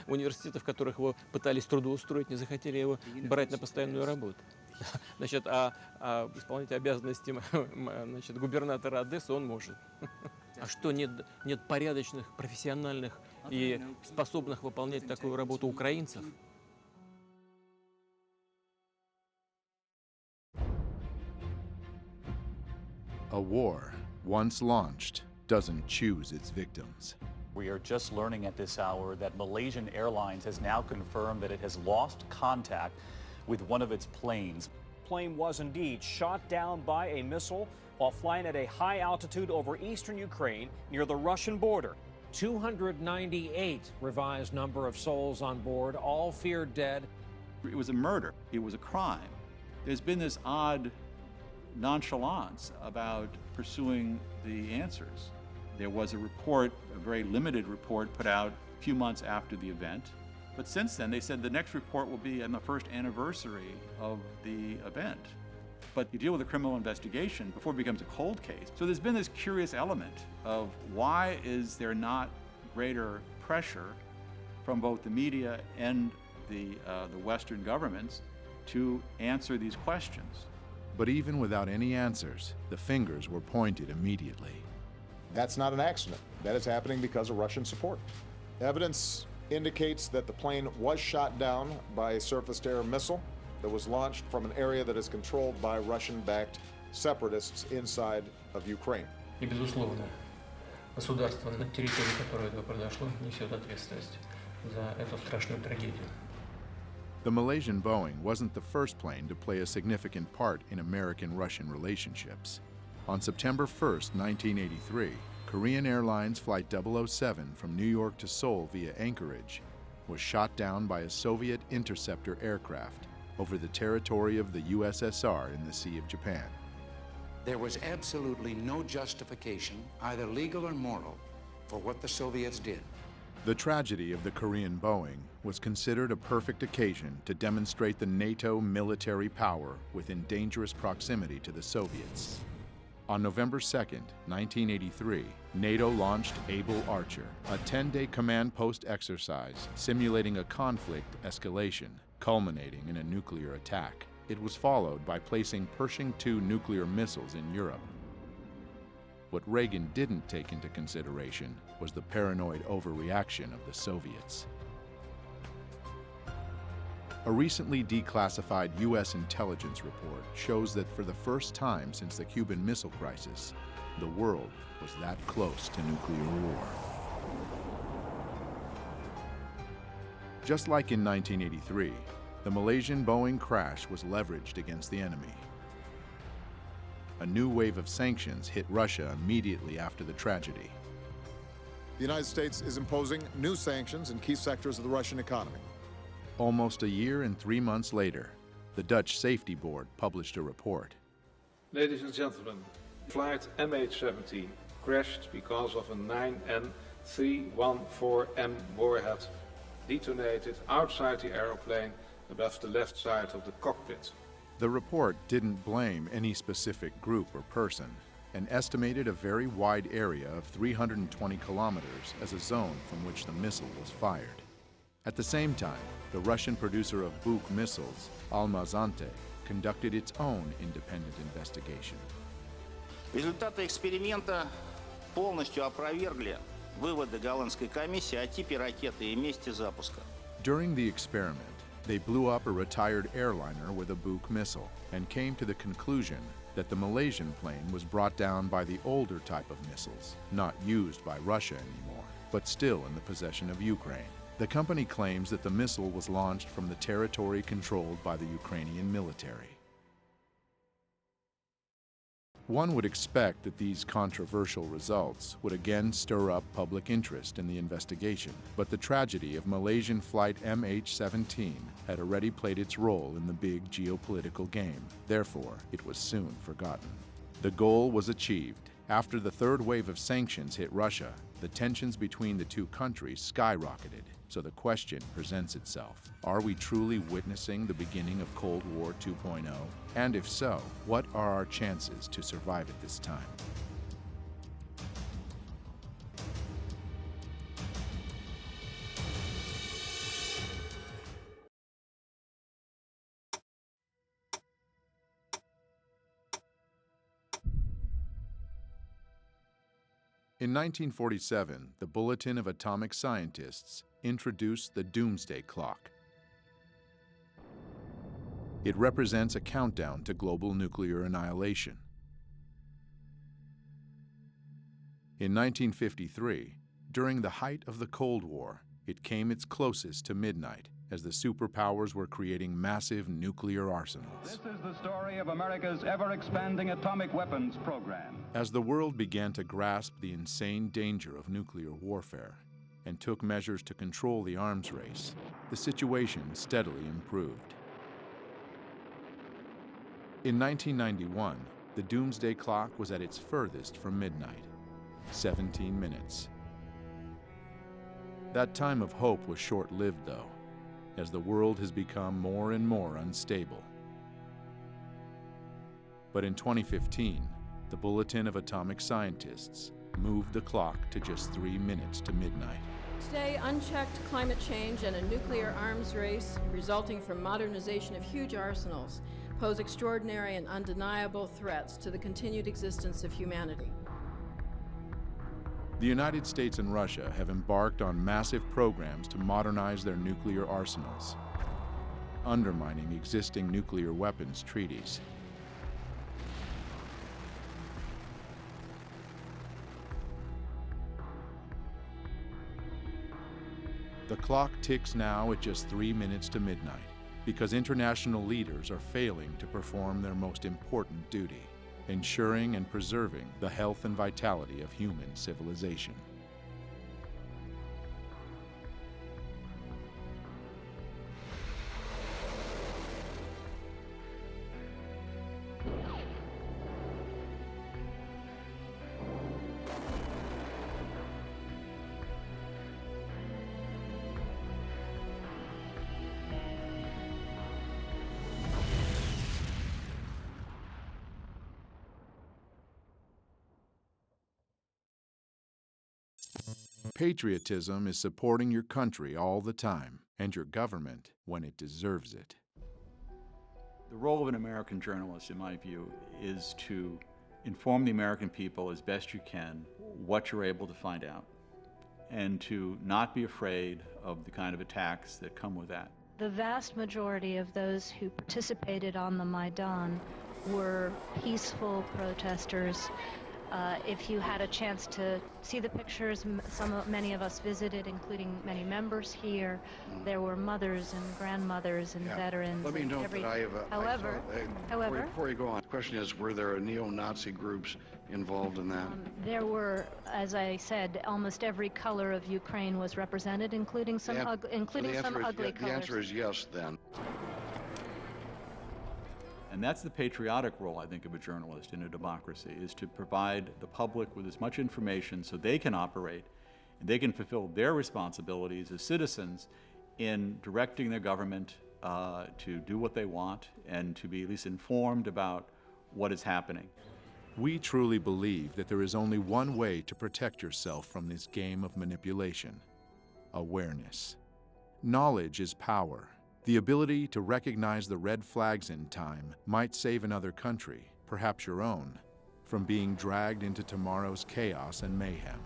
Университеты, в которых его пытались трудоустроить, не захотели его брать на постоянную работу. Значит, а исполнять обязанности губернатора Одессы он может. А что, нет порядочных, профессиональных и способных выполнять такую работу украинцев? A war once launched, doesn't choose its victims. We are just learning at this hour that Malaysian Airlines has now confirmed that it has lost contact with one of its planes. Plane was indeed shot down by a missile while flying at a high altitude over eastern Ukraine near the Russian border. 298 revised number of souls on board, all feared dead. It was a murder. It was a crime. There's been this odd nonchalance about pursuing the answers. There was a report, a very limited report, put out a few months after the event. But since then, they said the next report will be on the first anniversary of the event. But you deal with a criminal investigation before it becomes a cold case. So there's been this curious element of why is there not greater pressure from both the media and the Western governments to answer these questions. But even without any answers, the fingers were pointed immediately. That's not an accident. That is happening because of Russian support. Evidence indicates that the plane was shot down by a surface-to-air missile that was launched from an area that is controlled by Russian-backed separatists inside of Ukraine. И, безусловно, государство, на территории которого это произошло, несет ответственность за эту страшную трагедию. The Malaysian Boeing wasn't the first plane to play a significant part in American-Russian relationships. On September 1st, 1983, Korean Airlines Flight 007 from New York to Seoul via Anchorage was shot down by a Soviet interceptor aircraft over the territory of the USSR in the Sea of Japan. There was absolutely no justification, either legal or moral, for what the Soviets did. The tragedy of the Korean Boeing was considered a perfect occasion to demonstrate the NATO military power within dangerous proximity to the Soviets. On November 2nd, 1983, NATO launched Able Archer, a 10-day command post exercise simulating a conflict escalation, culminating in a nuclear attack. It was followed by placing Pershing II nuclear missiles in Europe. What Reagan didn't take into consideration was the paranoid overreaction of the Soviets. A recently declassified U.S. intelligence report shows that for the first time since the Cuban Missile Crisis, the world was that close to nuclear war. Just like in 1983, the Malaysian Boeing crash was leveraged against the enemy. A new wave of sanctions hit Russia immediately after the tragedy. The United States is imposing new sanctions in key sectors of the Russian economy. Almost a year and 3 months later, the Dutch Safety Board published a report. Ladies and gentlemen, flight MH17 crashed because of a 9N314M warhead detonated outside the aeroplane above the left side of the cockpit. The report didn't blame any specific group or person and estimated a very wide area of 320 kilometers as a zone from which the missile was fired. At the same time, the Russian producer of Buk missiles, Almaz-Antey, conducted its own independent investigation. Результаты эксперимента полностью опровергли выводы голландской комиссии о типе ракеты и месте запуска. During the experiment, they blew up a retired airliner with a Buk missile and came to the conclusion that the Malaysian plane was brought down by the older type of missiles, not used by Russia anymore, but still in the possession of Ukraine. The company claims that the missile was launched from the territory controlled by the Ukrainian military. One would expect that these controversial results would again stir up public interest in the investigation, but the tragedy of Malaysian flight MH17 had already played its role in the big geopolitical game. Therefore, it was soon forgotten. The goal was achieved. After the third wave of sanctions hit Russia, the tensions between the two countries skyrocketed. So the question presents itself, are we truly witnessing the beginning of Cold War 2.0? And if so, what are our chances to survive at this time? In 1947, the Bulletin of Atomic Scientists introduced the Doomsday Clock. It represents a countdown to global nuclear annihilation. In 1953, during the height of the Cold War, it came its closest to midnight as the superpowers were creating massive nuclear arsenals. This is the story of America's ever-expanding atomic weapons program. As the world began to grasp the insane danger of nuclear warfare and took measures to control the arms race, the situation steadily improved. In 1991, the doomsday clock was at its furthest from midnight, 17 minutes. That time of hope was short-lived, though, as the world has become more and more unstable. But in 2015, the Bulletin of Atomic Scientists moved the clock to just 3 minutes to midnight. Today, unchecked climate change and a nuclear arms race resulting from modernization of huge arsenals pose extraordinary and undeniable threats to the continued existence of humanity. The United States and Russia have embarked on massive programs to modernize their nuclear arsenals, undermining existing nuclear weapons treaties. The clock ticks now at just 3 minutes to midnight because international leaders are failing to perform their most important duty: ensuring and preserving the health and vitality of human civilization. Patriotism is supporting your country all the time, and your government when it deserves it. The role of an American journalist, in my view, is to inform the American people as best you can what you're able to find out, and to not be afraid of the kind of attacks that come with that. The vast majority of those who participated on the Maidan were peaceful protesters. If you had a chance to see the pictures, many of us visited, including many members here. There were mothers and grandmothers and veterans. Let me note that I have However, before you go on, the question is, were there neo-Nazi groups involved in that? There were, as I said, almost every color of Ukraine was represented, including some ugly colors. The answer is yes, then. And that's the patriotic role, I think, of a journalist in a democracy, is to provide the public with as much information so they can operate and they can fulfill their responsibilities as citizens in directing their government to do what they want and to be at least informed about what is happening. We truly believe that there is only one way to protect yourself from this game of manipulation: awareness. Knowledge is power. The ability to recognize the red flags in time might save another country, perhaps your own, from being dragged into tomorrow's chaos and mayhem.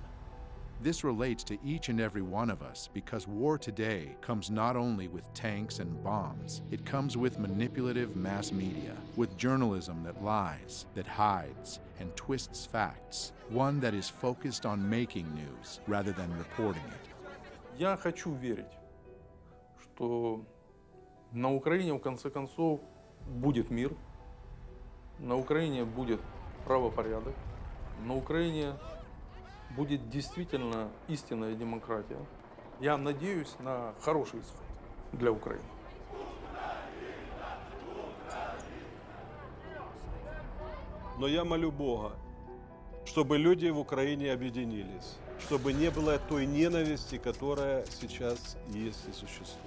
This relates to each and every one of us because war today comes not only with tanks and bombs, it comes with manipulative mass media, with journalism that lies, that hides, and twists facts, one that is focused on making news rather than reporting it. Я хочу верить, что на Украине, в конце концов, будет мир, на Украине будет правопорядок, на Украине будет действительно истинная демократия. Я надеюсь на хороший исход для Украины. Но я молю Бога, чтобы люди в Украине объединились, чтобы не было той ненависти, которая сейчас есть и существует.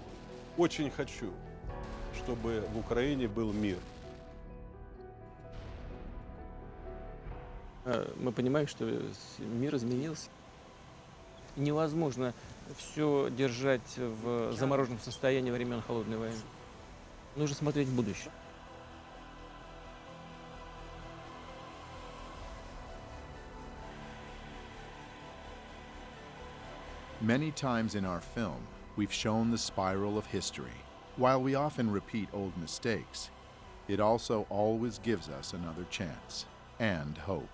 Очень хочу, чтобы в Украине был мир. Мы понимаем, что мир изменился. Невозможно все держать в замороженном состоянии времен Холодной войны. Нужно смотреть в будущее. Many times in our film, we've shown the spiral of history. While we often repeat old mistakes, it also always gives us another chance and hope.